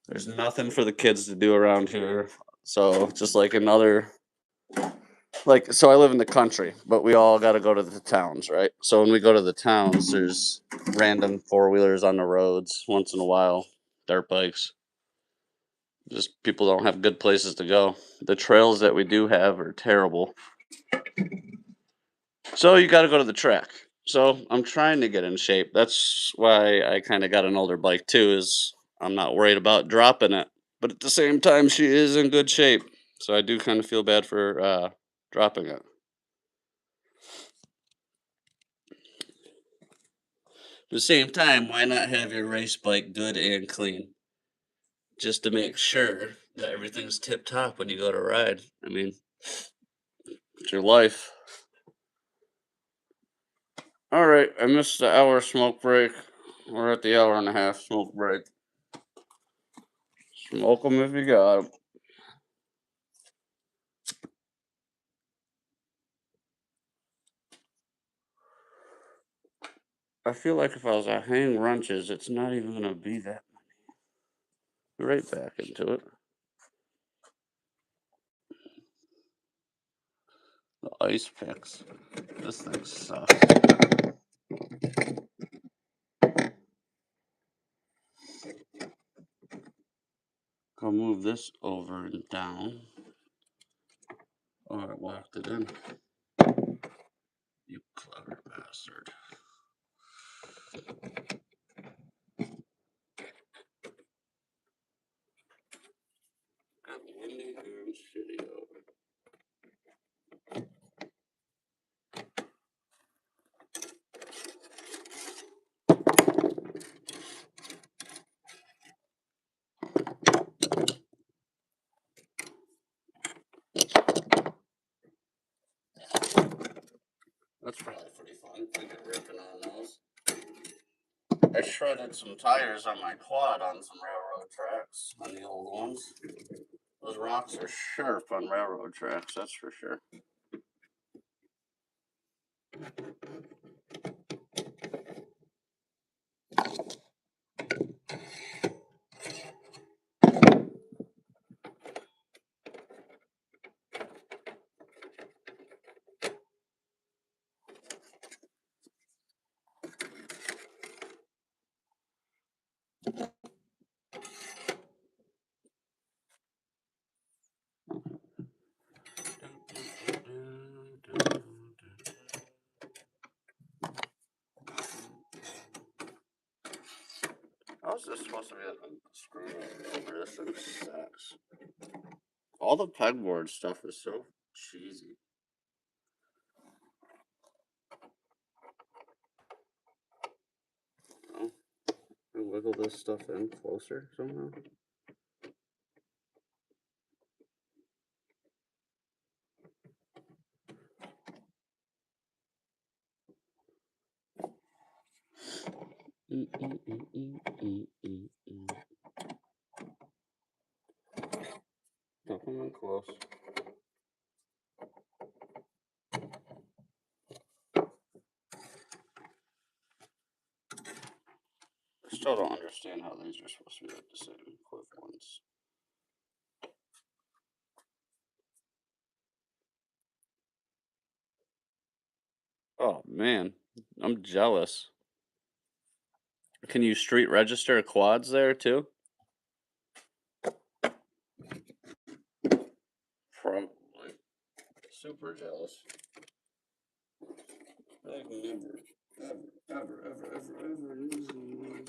There's nothing for the kids to do around here. So just like another like so I live in the country, but we all got to go to the towns, right? So when we go to the towns, there's random four-wheelers on the roads once in a while, dirt bikes. Just people don't have good places to go. The trails that we do have are terrible. So you got to go to the track. So I'm trying to get in shape. That's why I kind of got an older bike too, is I'm not worried about dropping it. But at the same time, she is in good shape. So I do kind of feel bad for dropping it. At the same time, why not have your race bike good and clean? Just to make sure that everything's tip top when you go to ride. I mean, it's your life. All right, I missed the hour smoke break. We're at the hour and a half smoke break. Smoke them if you got 'em. I feel like if I was at hang wrenches, it's not even gonna be that. Right back into it. The ice picks. This thing sucks. Go move this over and down. Oh, it locked it in. You clever bastard. Got windy and shitty over. That's probably pretty fun. Thinking ripping on those. I shredded some tires on my quad on some railroad tracks on the old ones. Those rocks are sharp on railroad tracks, that's for sure. How is this supposed to be a screwdriver? This thing sucks. All the pegboard stuff is so cheesy. Oh, I wiggle this stuff in closer somehow. Don't come in close. I still don't understand how these are supposed to be like the same clip ones. Oh man, I'm jealous. Can you street register quads there too? Probably. Super jealous. I've never, ever using one.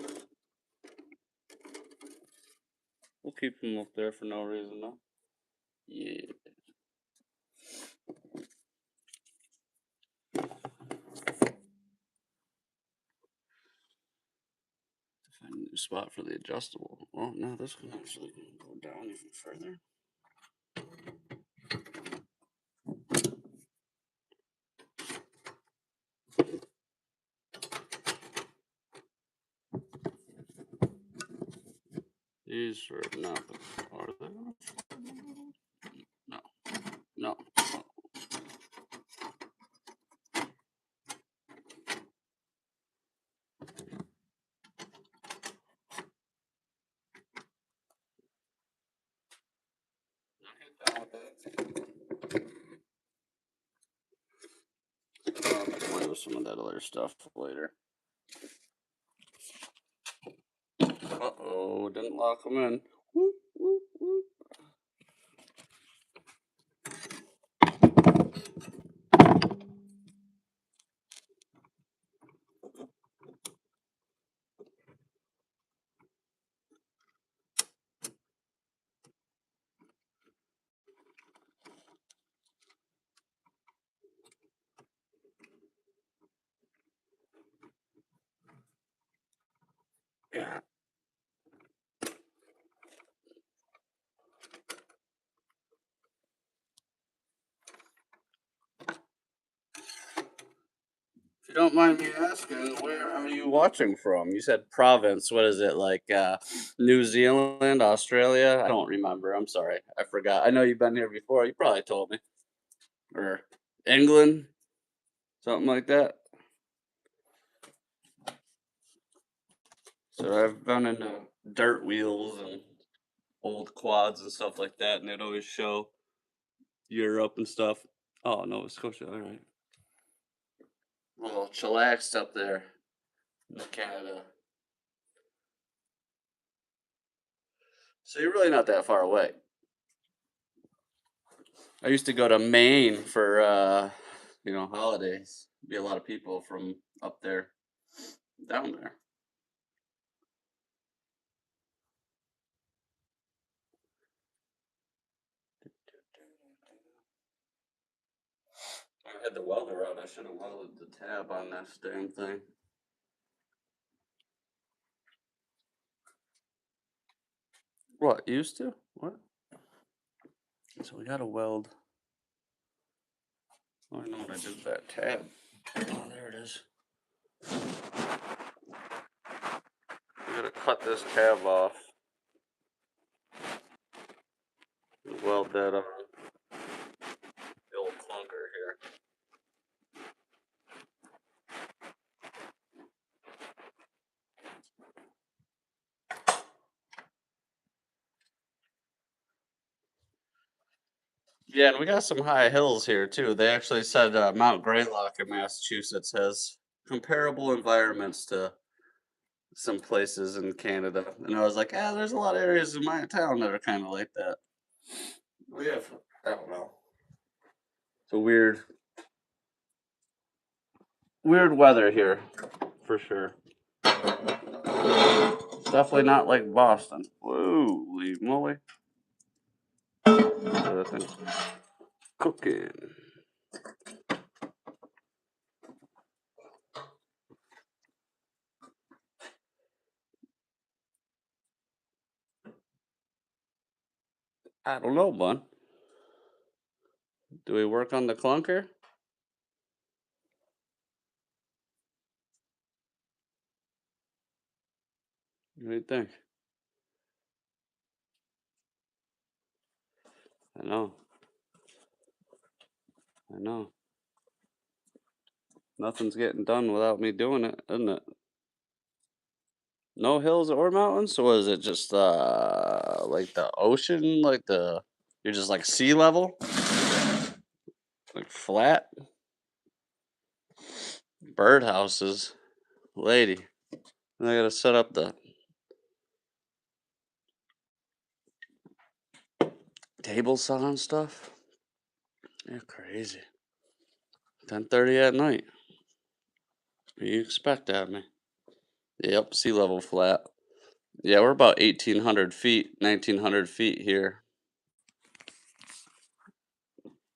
We'll keep them up there for no reason, though. Yeah. Find a new spot for the adjustable. Oh, no, this can actually go down even further. These are not, are they? No, no. I'll play with some of that other stuff later. Uh-oh, didn't lock them in. Whoop, whoop, whoop. Yeah. If you don't mind me asking, where are you watching from? You said province. What is it, like New Zealand, Australia? I don't remember. I'm sorry. I forgot. I know you've been here before. You probably told me. Or England, something like that. So I've been into dirt wheels and old quads and stuff like that, and they'd always show Europe and stuff. Oh, Nova Scotia. All right. Well, chillaxed up there in Canada. So you're really not that far away. I used to go to Maine for holidays. Be a lot of people from up there, down there. I had the welder out. I should have welded the tab on this damn thing. What, used to? What? So we got to weld. Oh, I know what I did with that tab. Oh, there it is. We gotta cut this tab off. And weld that on. The old clunker here. Yeah, and we got some high hills here too. They actually said Mount Greylock in Massachusetts has comparable environments to some places in Canada, and I was like, there's a lot of areas in my town that are kind of like that. We have, I don't know. It's a weird weather here, for sure. It's definitely not like Boston. Holy moly! That thing's cooking. I don't know, bun. Do we work on the clunker? What do you think? I know. I know. Nothing's getting done without me doing it, isn't it? No hills or mountains? So what is it just like the ocean? You're just like sea level? Like flat? Birdhouses. Lady. And I gotta set up the table saw and stuff. You're crazy. 10:30 at night. What do you expect at me? Yep, sea level flat. Yeah, we're about 1,800 feet, 1,900 feet here.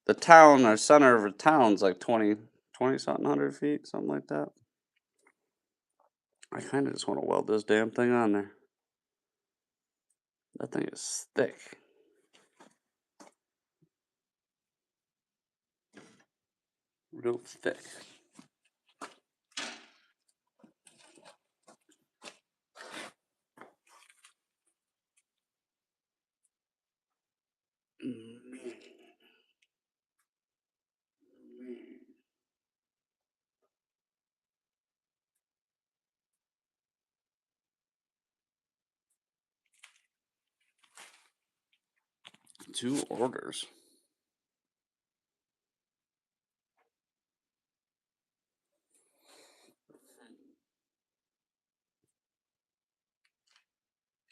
The town, our center of the town's like 20 something hundred feet, something like that. I kind of just want to weld this damn thing on there. That thing is thick. Real thick. Two orders.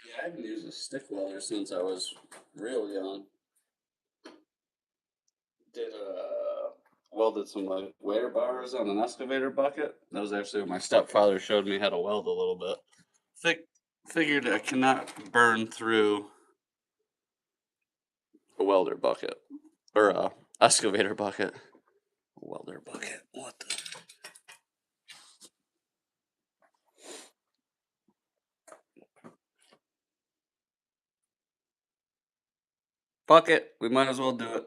Yeah, I haven't used a stick welder since I was real young. Did welded some like wear bars on an excavator bucket. That was actually what my stepfather showed me how to weld a little bit. Figured I cannot burn through a welder bucket or a excavator bucket. Welder bucket. What the? Fuck it. We might as well do it.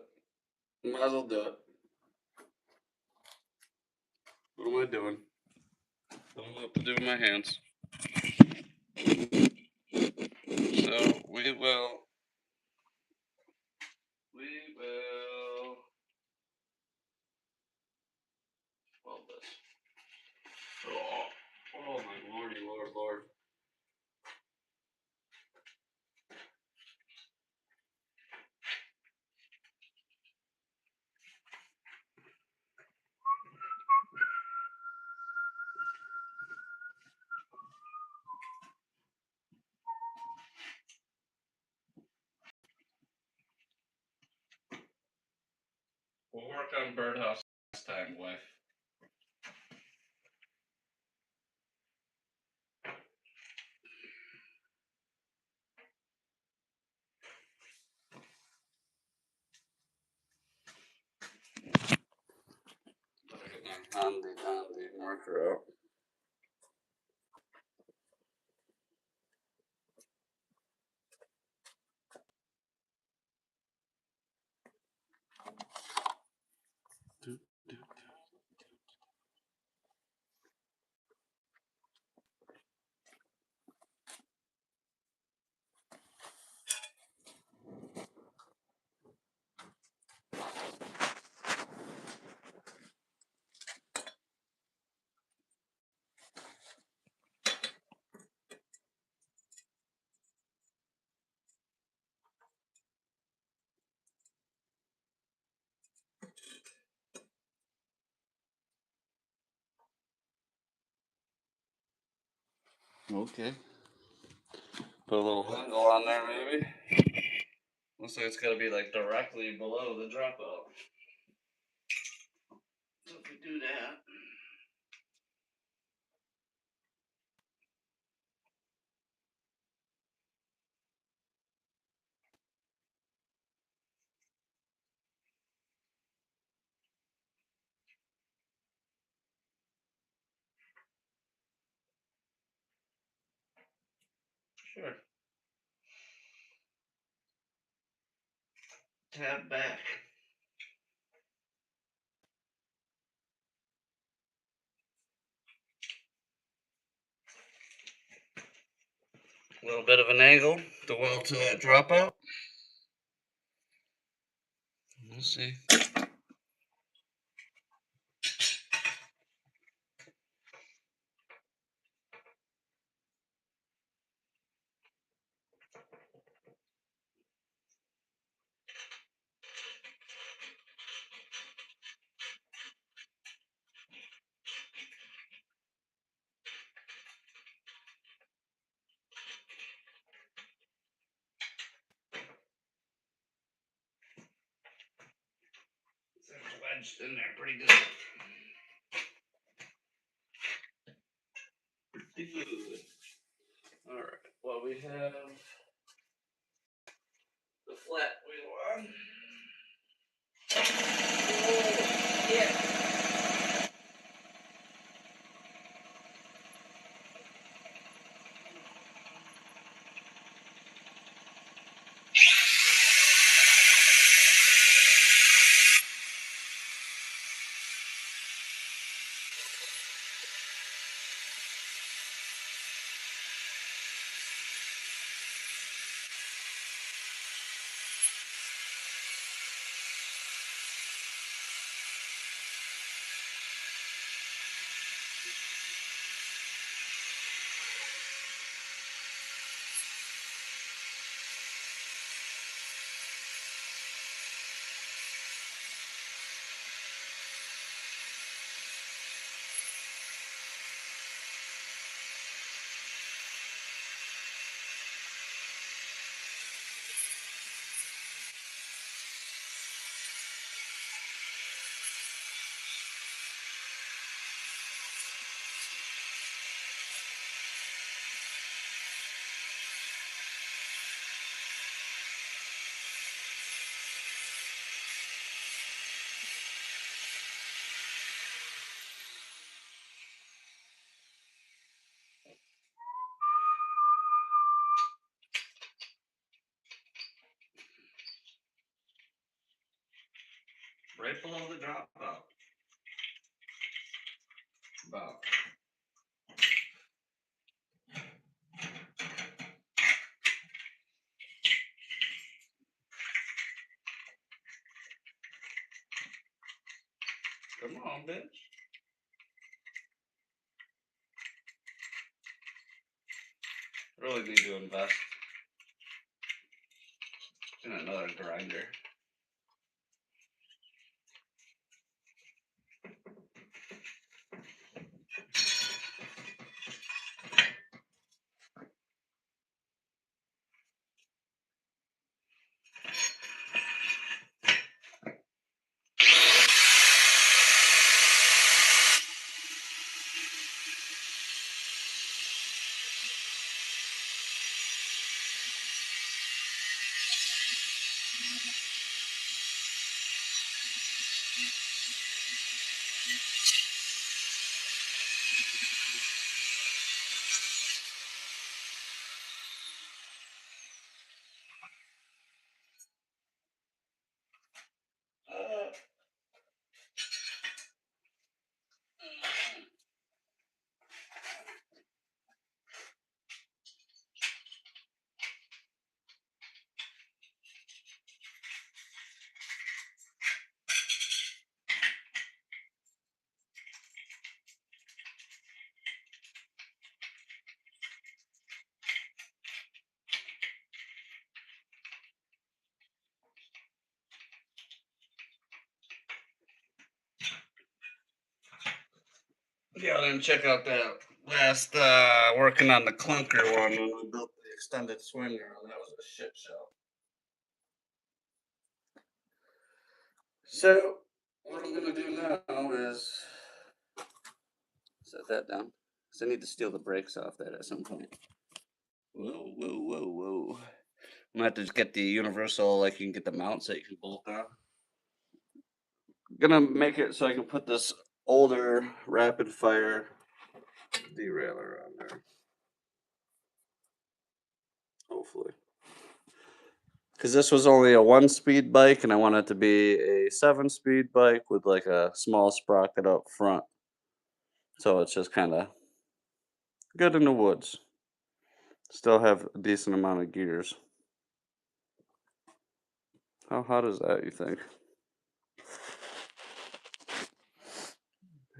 We might as well do it. What am I doing? What am I up to do with my hands? So we will weld this. Oh my lordy, lord. We'll work on birdhouse next time, wife. Better get my handy marker out. Okay. Put a little handle on there, maybe. Looks like it's got to be like directly below the dropout. So if we do that. Sure. Tab back. A little bit of an angle to weld to that dropout. We'll see. wedged in there pretty good. Pretty good. Alright, well, we have the flat wheel on. Oh, yeah. Right below the dropout. About. Come on, bitch. Really need to invest in another grinder. Yeah, I didn't check out that last working on the clunker one when we built the extended swinger, and that was a shit show. So what I'm gonna do now is set that down. Because I need to steal the brakes off that at some point. Whoa, whoa, whoa, whoa. I'm gonna have to just get the universal, like you can get the mounts that you can bolt on. I'm gonna make it so I can put this older rapid fire derailleur on there. Hopefully. Because this was only a 1-speed bike, and I want it to be a 7-speed bike with like a small sprocket up front. So it's just kind of good in the woods. Still have a decent amount of gears. How hot is that, you think?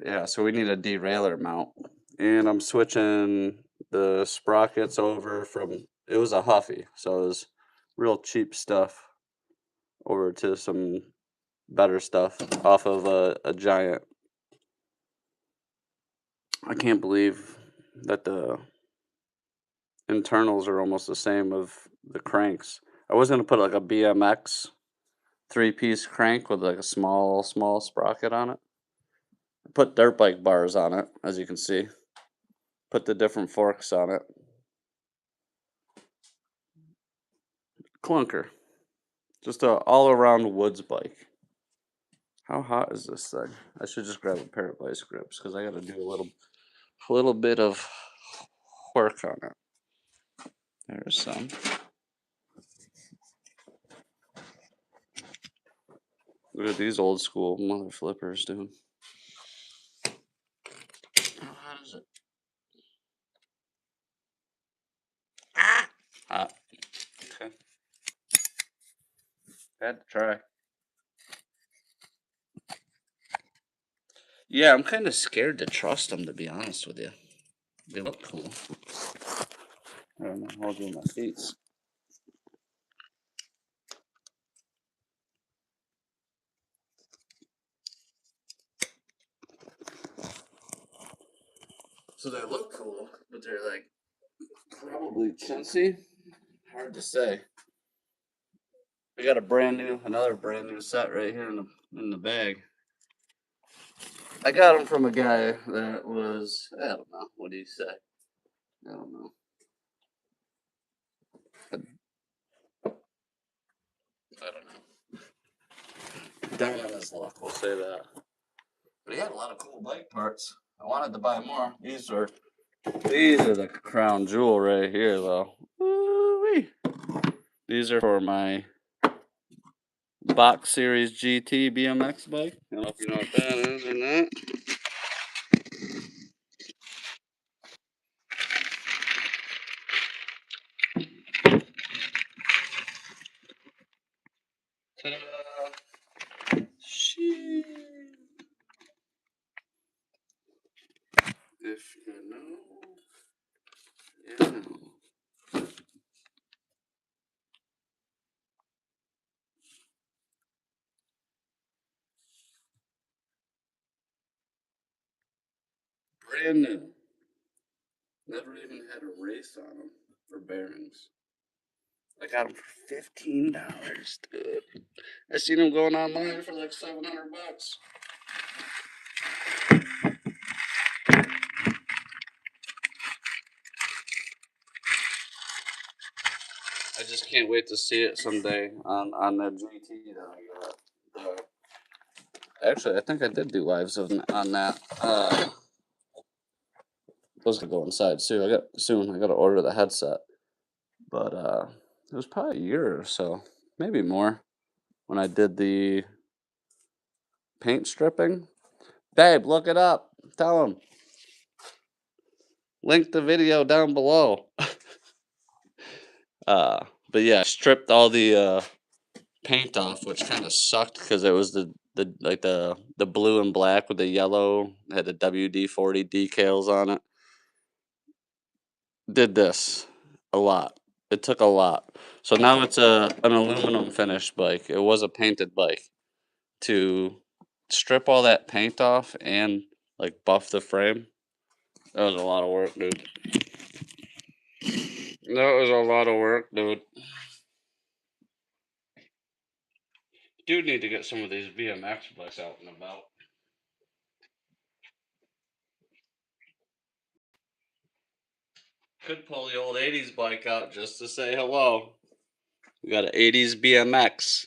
Yeah, so we need a derailleur mount. And I'm switching the sprockets over from, it was a Huffy, so it was real cheap stuff, over to some better stuff off of a Giant. I can't believe that the internals are almost the same of the cranks. I was gonna put like a BMX 3-piece crank with like a small sprocket on it. Put dirt bike bars on it, as you can see. Put the different forks on it. Clunker. Just a all-around woods bike. How hot is this thing? I should just grab a pair of vice grips because I got to do a little bit of work on it. There's some. Look at these old school mother flippers, dude. How hot is it? Ah! Hot. Okay. Had to try. Yeah, I'm kind of scared to trust them, to be honest with you. They look cool. I don't know how to do my feet. So they look cool, but they're like probably chintzy. Hard to say. We got another brand new set right here in the bag. I got them from a guy that was, I don't know, what do you say? I don't know. I don't know. Down on his luck, we'll say that. But he had a lot of cool bike parts. I wanted to buy more. These are the crown jewel right here, though. Woo-wee. These are for my Box Series GT BMX bike. I don't know if you know what that is or not. Ta-da! Shee. If you know, you know. Brand new. Never even had a race on them for bearings. I got them for $15, dude. I seen them going online for like $700. I just can't wait to see it someday on the GT that I got. Actually, I think I did do lives on that. Those could go inside too. I got to order the headset, but it was probably a year or so, maybe more, when I did the paint stripping. Babe, look it up. Tell him. Link the video down below. But yeah, I stripped all the paint off, which kind of sucked because it was the blue and black with the yellow. It had the WD-40 decals on it. Did this a lot. It took a lot. So now it's an aluminum finished bike. It was a painted bike. To strip all that paint off and like buff the frame, that was a lot of work, dude. That was a lot of work, dude. Do need to get some of these BMX bikes out and about. Could pull the old 80s bike out just to say hello. We got an 80s BMX.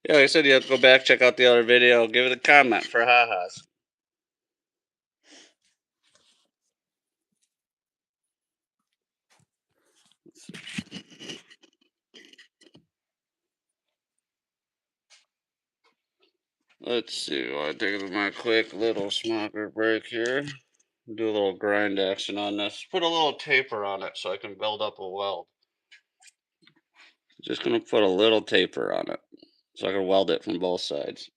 Yeah, like I said, you have to go back, check out the other video, give it a comment for ha-has. Let's see, I'll take my quick little smoker break here. Do a little grind action on this. Put a little taper on it so I can build up a weld. Just gonna put a little taper on it so I can weld it from both sides.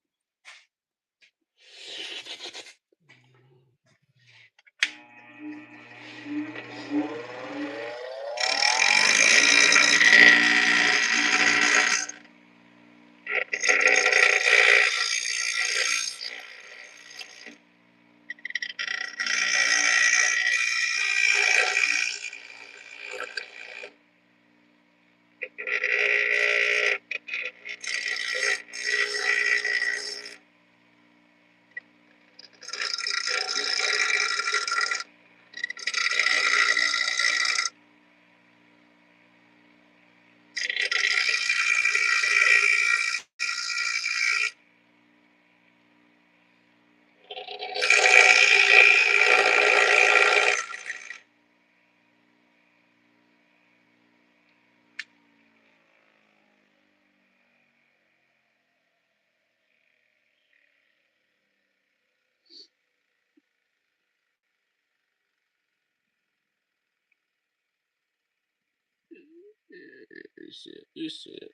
You see it. You see it.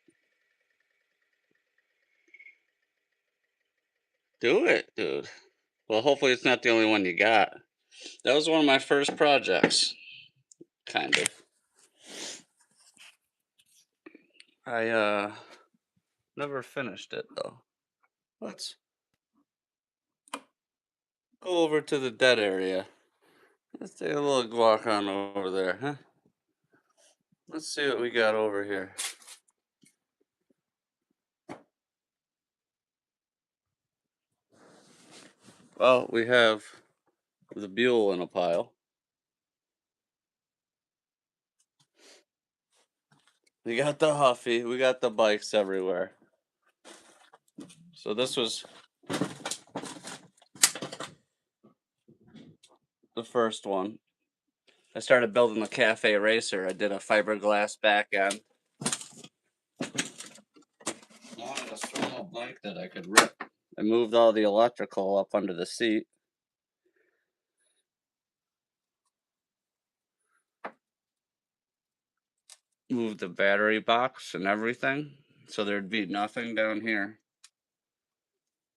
Do it, dude. Well, hopefully it's not the only one you got. That was one of my first projects, kind of. I never finished it though. Let's go over to the dead area. Let's take a little walk on over there, huh? Let's see what we got over here. Well, we have the Buell in a pile. We got the Huffy. We got the bikes everywhere. So this was the first one. I started building the cafe racer. I did a fiberglass back end. I wanted a strong bike that I could rip. I moved all the electrical up under the seat. Moved the battery box and everything. So there'd be nothing down here.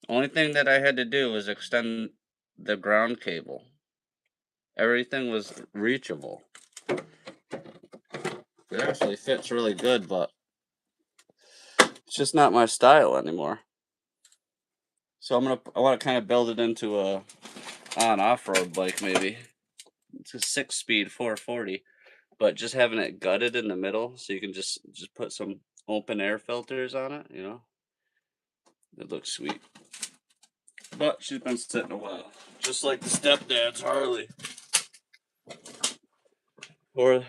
Only thing that I had to do was extend the ground cable. Everything was reachable. It actually fits really good, but it's just not my style anymore. So I want to kind of build it into a on off-road bike maybe. It's a 6-speed 440, but just having it gutted in the middle so you can just put some open air filters on it, you know. It looks sweet. But she's been sitting a while, just like the stepdad's Harley, or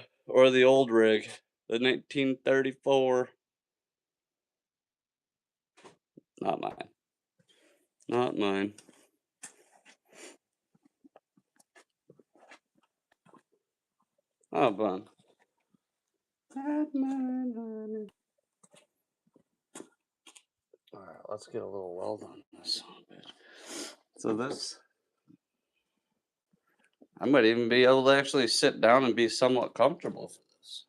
the old rig, the 1934. Not mine. Not mine. Oh, fun. Not mine, honey. All right, let's get a little weld on this. So this, I might even be able to actually sit down and be somewhat comfortable for this.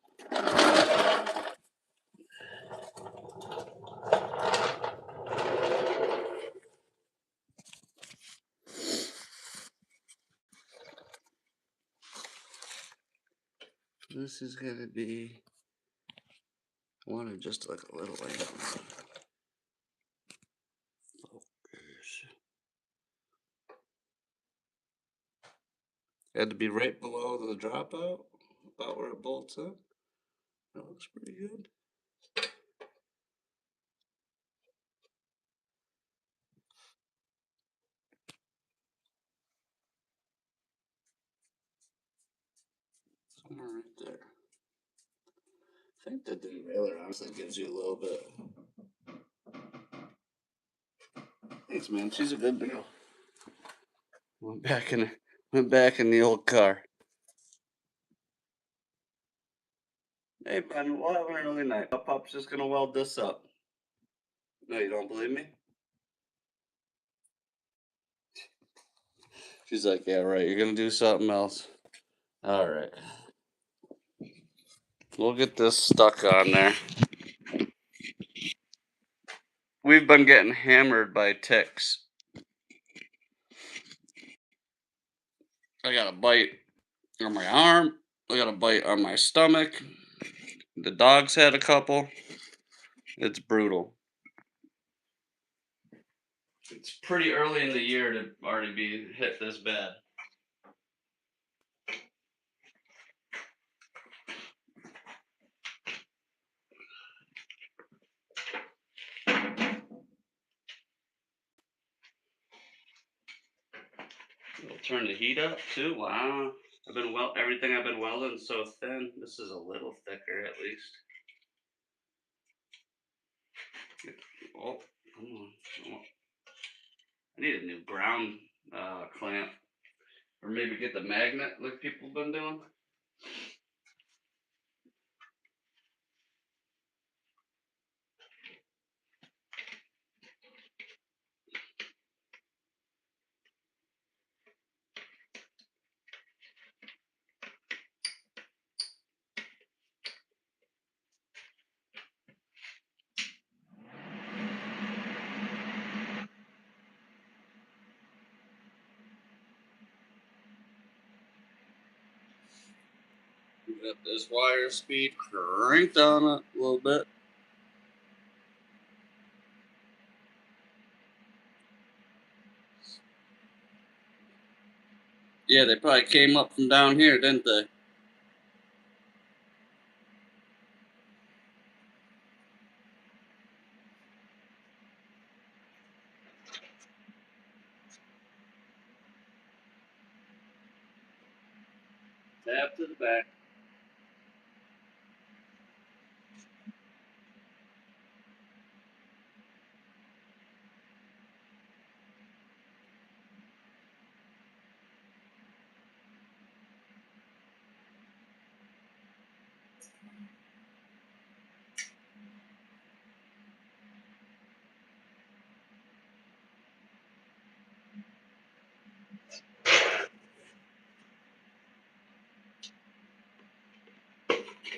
This is gonna be, I wanted just like a little like focus. Had to be right below the dropout, about where it bolts up. That looks pretty good. Somewhere right there. I think the derailleur honestly gives you a little bit. Thanks, man. She's a good girl. Went back in the old car. Hey, Ben, we'll have an early night. Pop's just gonna weld this up. No, you don't believe me? She's like, yeah, right. You're gonna do something else. All right. We'll get this stuck on there. We've been getting hammered by ticks. I got a bite on my arm. I got a bite on my stomach. The dog's had a couple. It's brutal. It's pretty early in the year to already be hit this bad. We'll turn the heat up too. Wow. Everything I've been welding so thin. This is a little thicker at least. Oh, come on. Oh. I need a new ground clamp. Or maybe get the magnet like people have been doing. Got this wire speed cranked on it a little bit. Yeah, they probably came up from down here, didn't they? Tap to the back.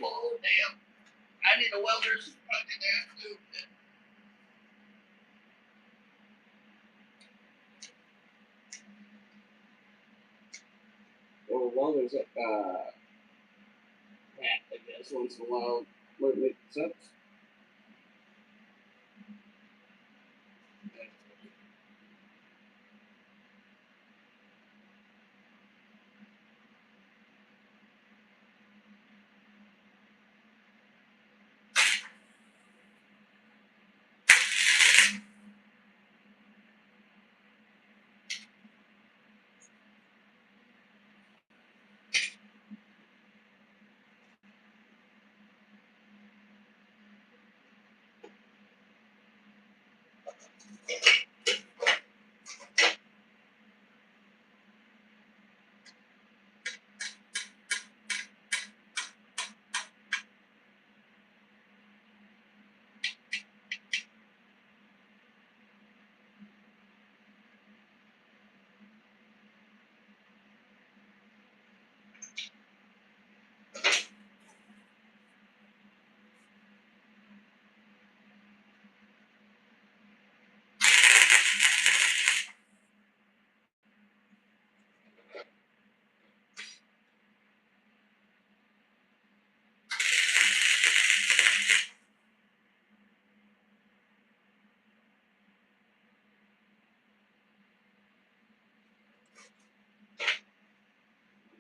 Oh, damn. I need a welder's fucking ass too. Well, welders hat, I guess, once in a while might make sense.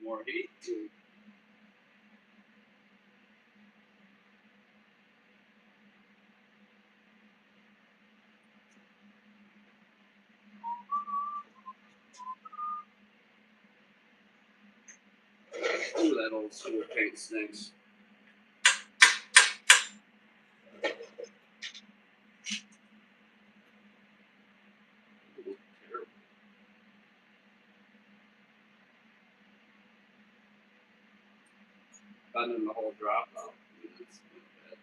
More heat. Ooh, that old school paint stinks. Terrible. Finding the whole drop out. It's bad.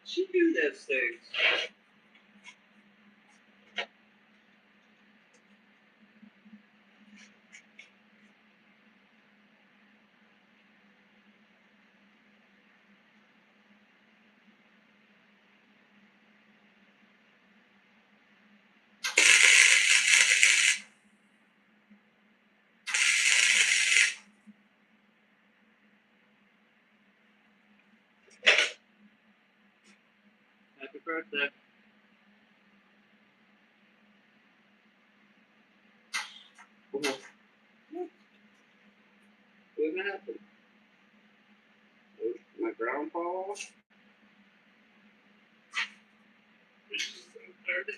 She do those things. Happy birthday. What happened? My ground fall off? Dirty.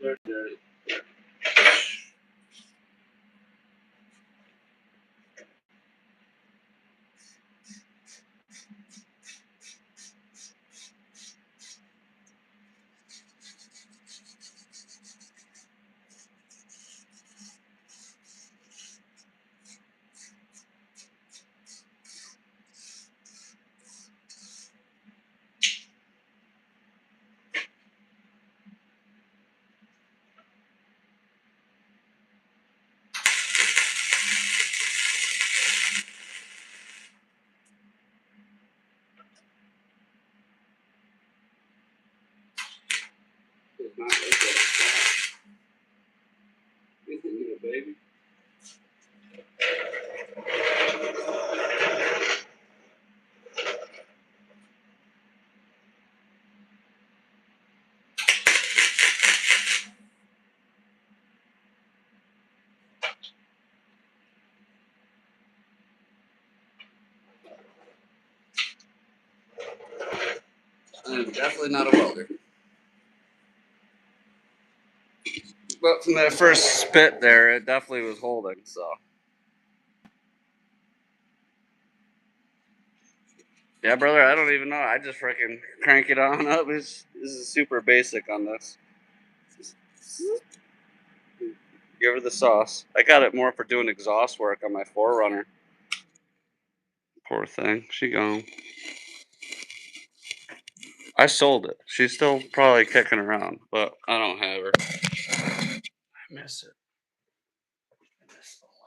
Dirty. I'm definitely not a welder. But from that first spit there, it definitely was holding, so. Yeah, brother, I don't even know. I just freaking crank it on up. This is super basic on this. Give her the sauce. I got it more for doing exhaust work on my 4Runner. Poor thing. She gone. I sold it. She's still probably kicking around, but I don't have her. I miss it. I miss it a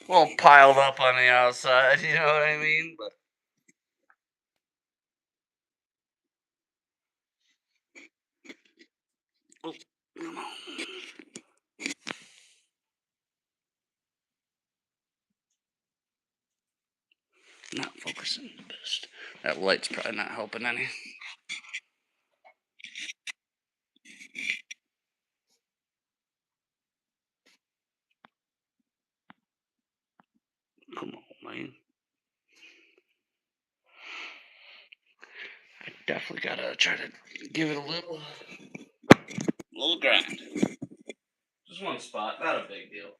well, piled up on the outside, you know what I mean? But oh, come on. Not focusing the best. That light's probably not helping any. Come on, man. I definitely gotta try to give it a little grind. Just one spot, not a big deal.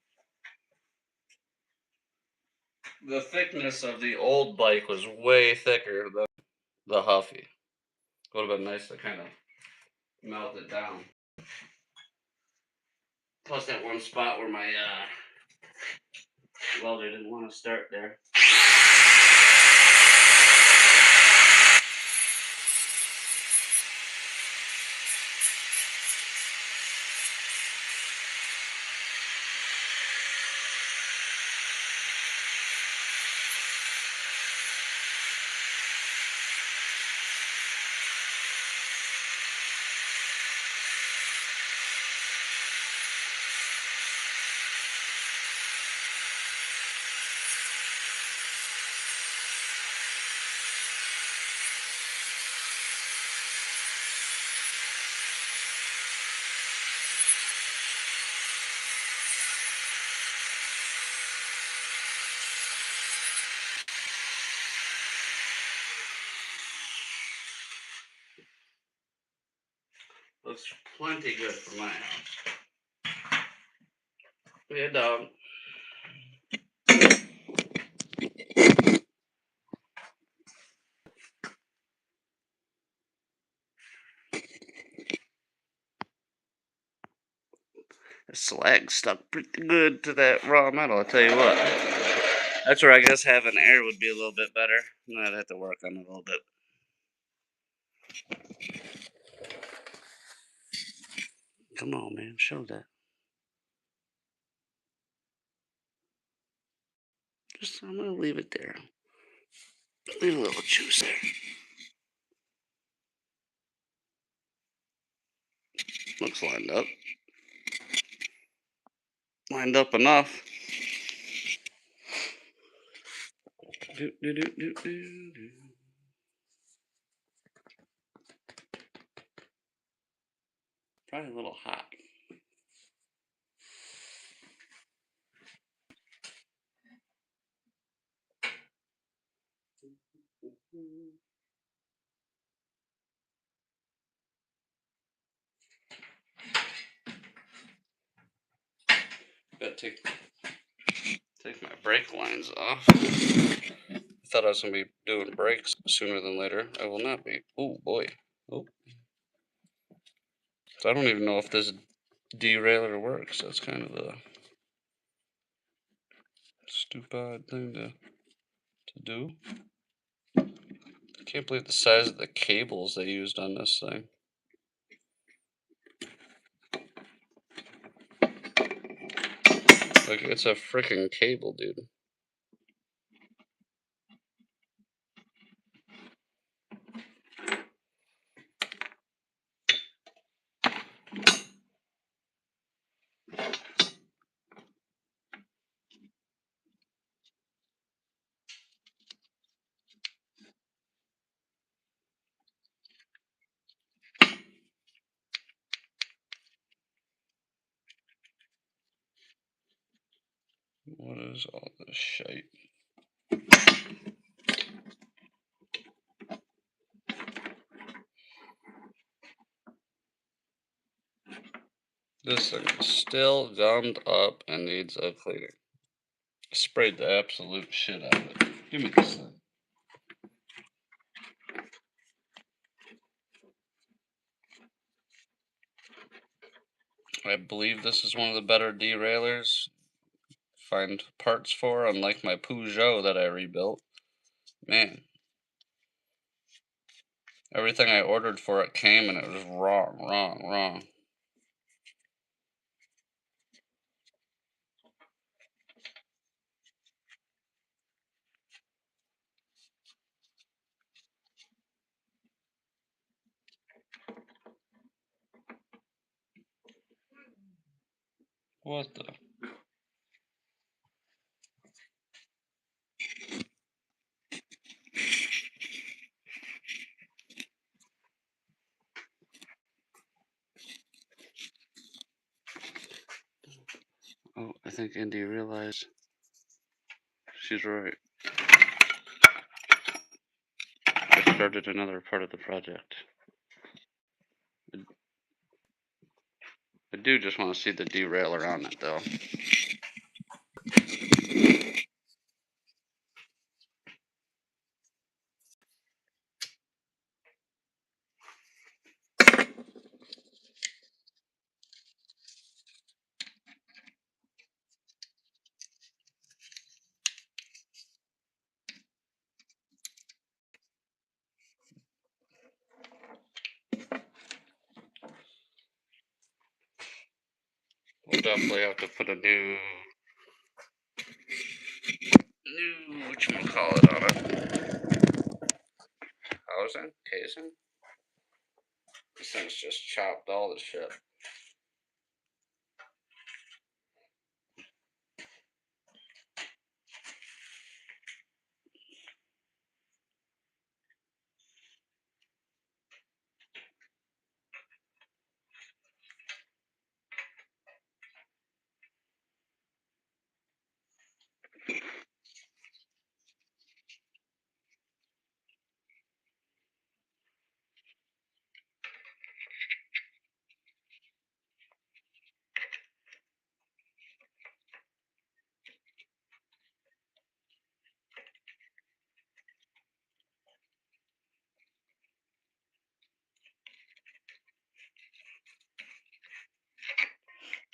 The thickness of the old bike was way thicker than the Huffy. Would have been nice to kind of melt it down. Plus that one spot where my welder didn't want to start there. Looks plenty good for my house. Yeah, dog. The slag stuck pretty good to that raw metal, I'll tell you what. That's where I guess having air would be a little bit better. I'd have to work on it a little bit. Come on, man, show that. I'm gonna leave it there. Leave a little juice there. Looks lined up. Lined up enough. Do, do, do, do, do, do. Probably a little hot. Gotta take my brake lines off. I thought I was gonna be doing brakes sooner than later. I will not be. Oh boy. Oh. So I don't even know if this derailleur works. That's kind of the Stupid thing to do. I can't believe the size of the cables they used on this thing. Like, it's a freaking cable, dude. What is all this shite? This thing is still gummed up and needs a cleaning. Sprayed the absolute shit out of it. Give me this thing. I believe this is one of the better derailleurs. Find parts for, unlike my Peugeot that I rebuilt. Man. Everything I ordered for it came and it was wrong. What the? Oh, I think Indy realized she's right. I started another part of the project. I do just want to see the derailer on it, though. We'll definitely have to put a new whatchamacallit on it. Housing? Casing? This thing's just chopped all the shit.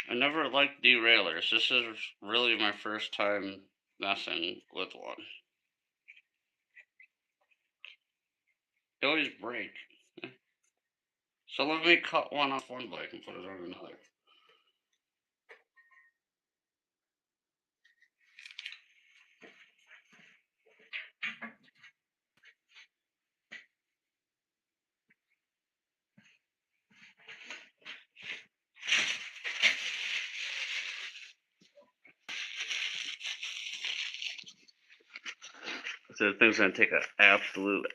I never liked derailleurs. This is really my first time messing with one. They always break. So let me cut one off one bike and put it on another. So the thing's gonna take an absolute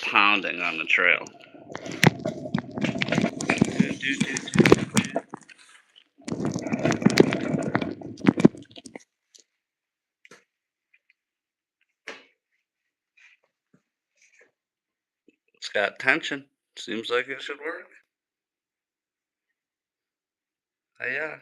pounding on the trail. It's got tension. Seems like it should work. Yeah.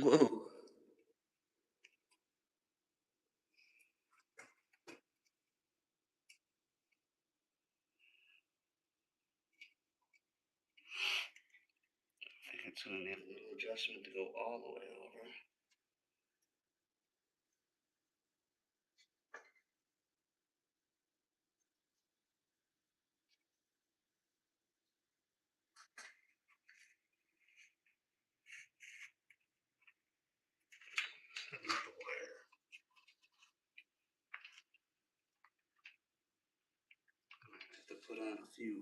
Whoa. I think it's going to need a little adjustment to go all the way over. To put on a few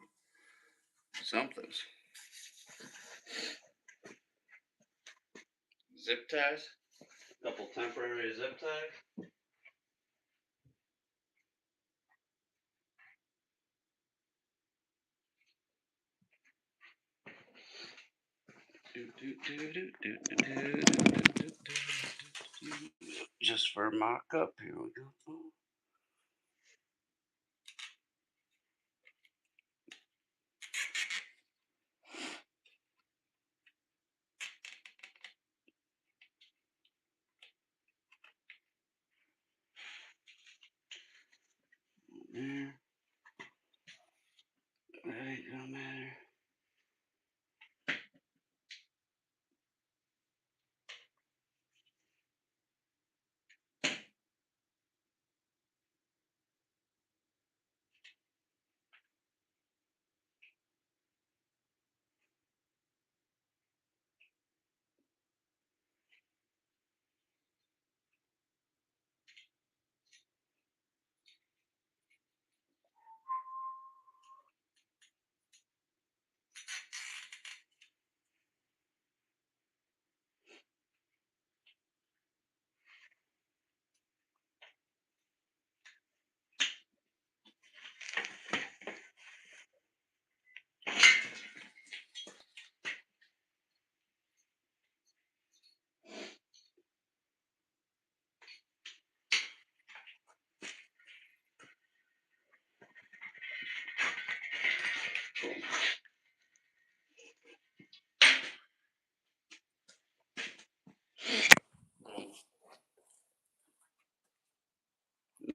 somethings. Zip ties. A couple temporary zip ties. Just for mock up, here we go. There. Right, don't matter.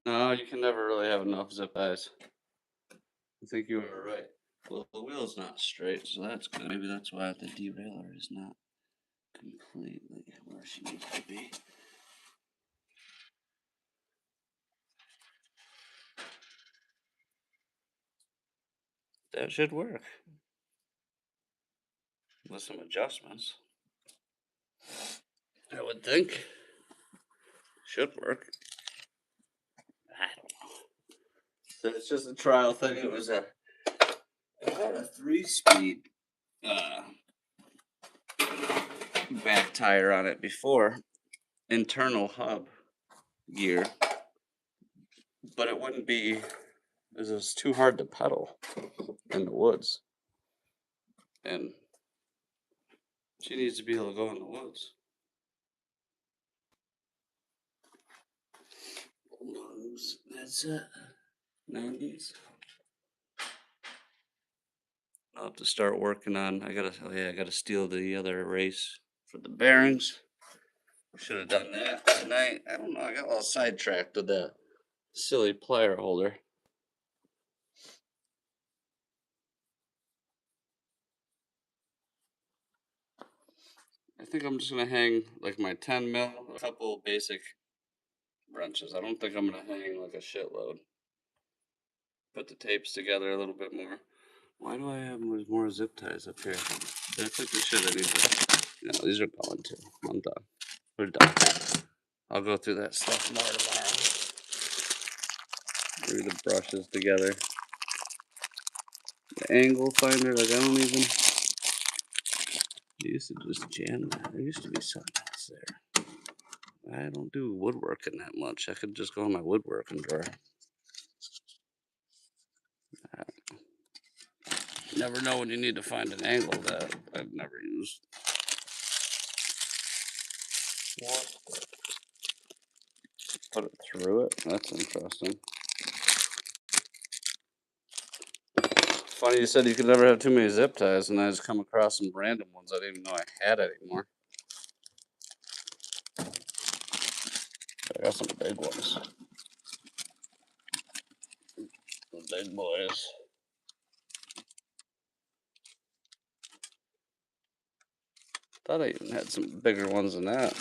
No, you can never really have enough zip ties. I think you were right. Well, the wheel's not straight, so that's good. Maybe that's why the derailleur is not completely where she needs to be. That should work. With some adjustments. I would think. Should work. I don't know. So it's just a trial thing. It had a 3-speed back tire on it before. Internal hub gear. But it wouldn't be, it was too hard to pedal in the woods. And she needs to be able to go in the woods. That's it. 90s. I'll have to start working on. I gotta steal the other race for the bearings. Should have done that tonight. I don't know. I got a little sidetracked with that silly plier holder. I think I'm just gonna hang like my 10 mil, a couple basic wrenches. I don't think I'm gonna hang like a shitload. Put the tapes together a little bit more. Why do I have more zip ties up here? That's like the shit I need to. No, these are going too. I'm done. We're done. I'll go through that stuff more tomorrow. Bring the brushes together. The angle finder, like I don't even. I used to just jam that. There used to be something else there. I don't do woodworking that much. I could just go in my woodworking drawer. You never know when you need to find an angle that I've never used. Put it through it. That's interesting. Funny you said you could never have too many zip ties, and I just come across some random ones I didn't even know I had anymore. I got some big ones. The big boys. Thought I even had some bigger ones than that.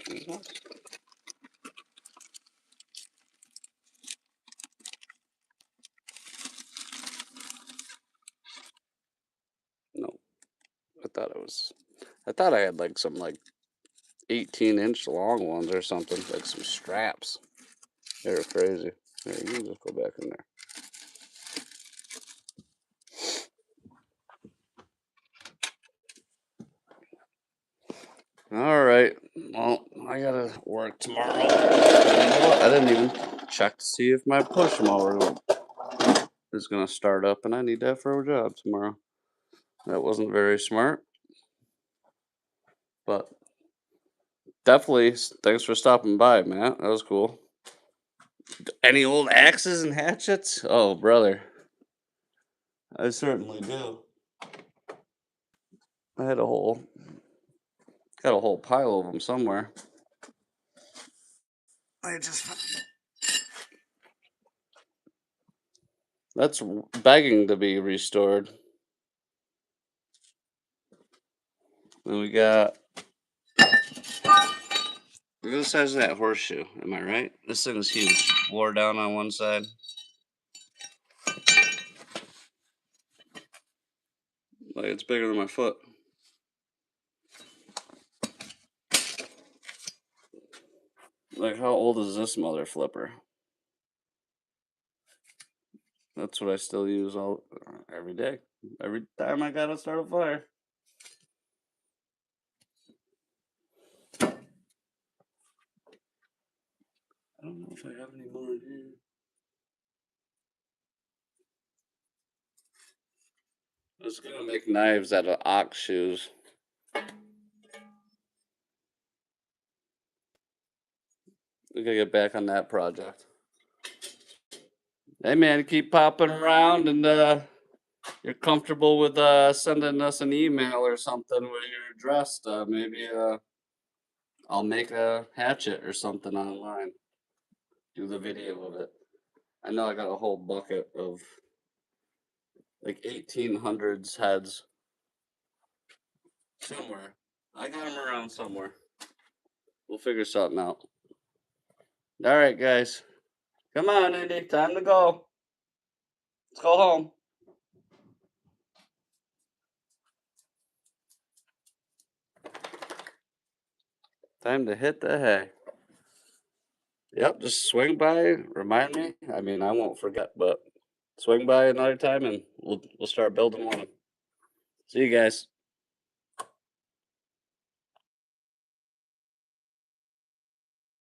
These ones? No. I thought I had like some like 18-inch long ones or something, like some straps. They were crazy. Here, you can just go back in there. All right. Well, I gotta work tomorrow. You know what? I didn't even check to see if my push mower is gonna start up, and I need that for a job tomorrow. That wasn't very smart, but definitely thanks for stopping by, Matt. That was cool. Any old axes and hatchets? Oh, brother, I certainly do. I had a whole got a whole pile of them somewhere. I just That's begging to be restored. And we got look at the size of that horseshoe. Am I right? This thing is huge. Wore down on one side. Like it's bigger than my foot. Like how old is this mother flipper? That's what I still use all every day. Every time I gotta start a fire. I don't know if I have any more in here. I was gonna make knives out of ox shoes. We gotta get back on that project. Hey man, keep popping around and you're comfortable with sending us an email or something with your address. Maybe I'll make a hatchet or something online. Do the video of it. I know I got a whole bucket of like 1800s heads somewhere. I got them around somewhere. We'll figure something out. All right, guys. Come on, Indy. Time to go. Let's go home. Time to hit the hay. Yep, just swing by, remind me. I mean, I won't forget, but swing by another time and we'll start building one. See you guys.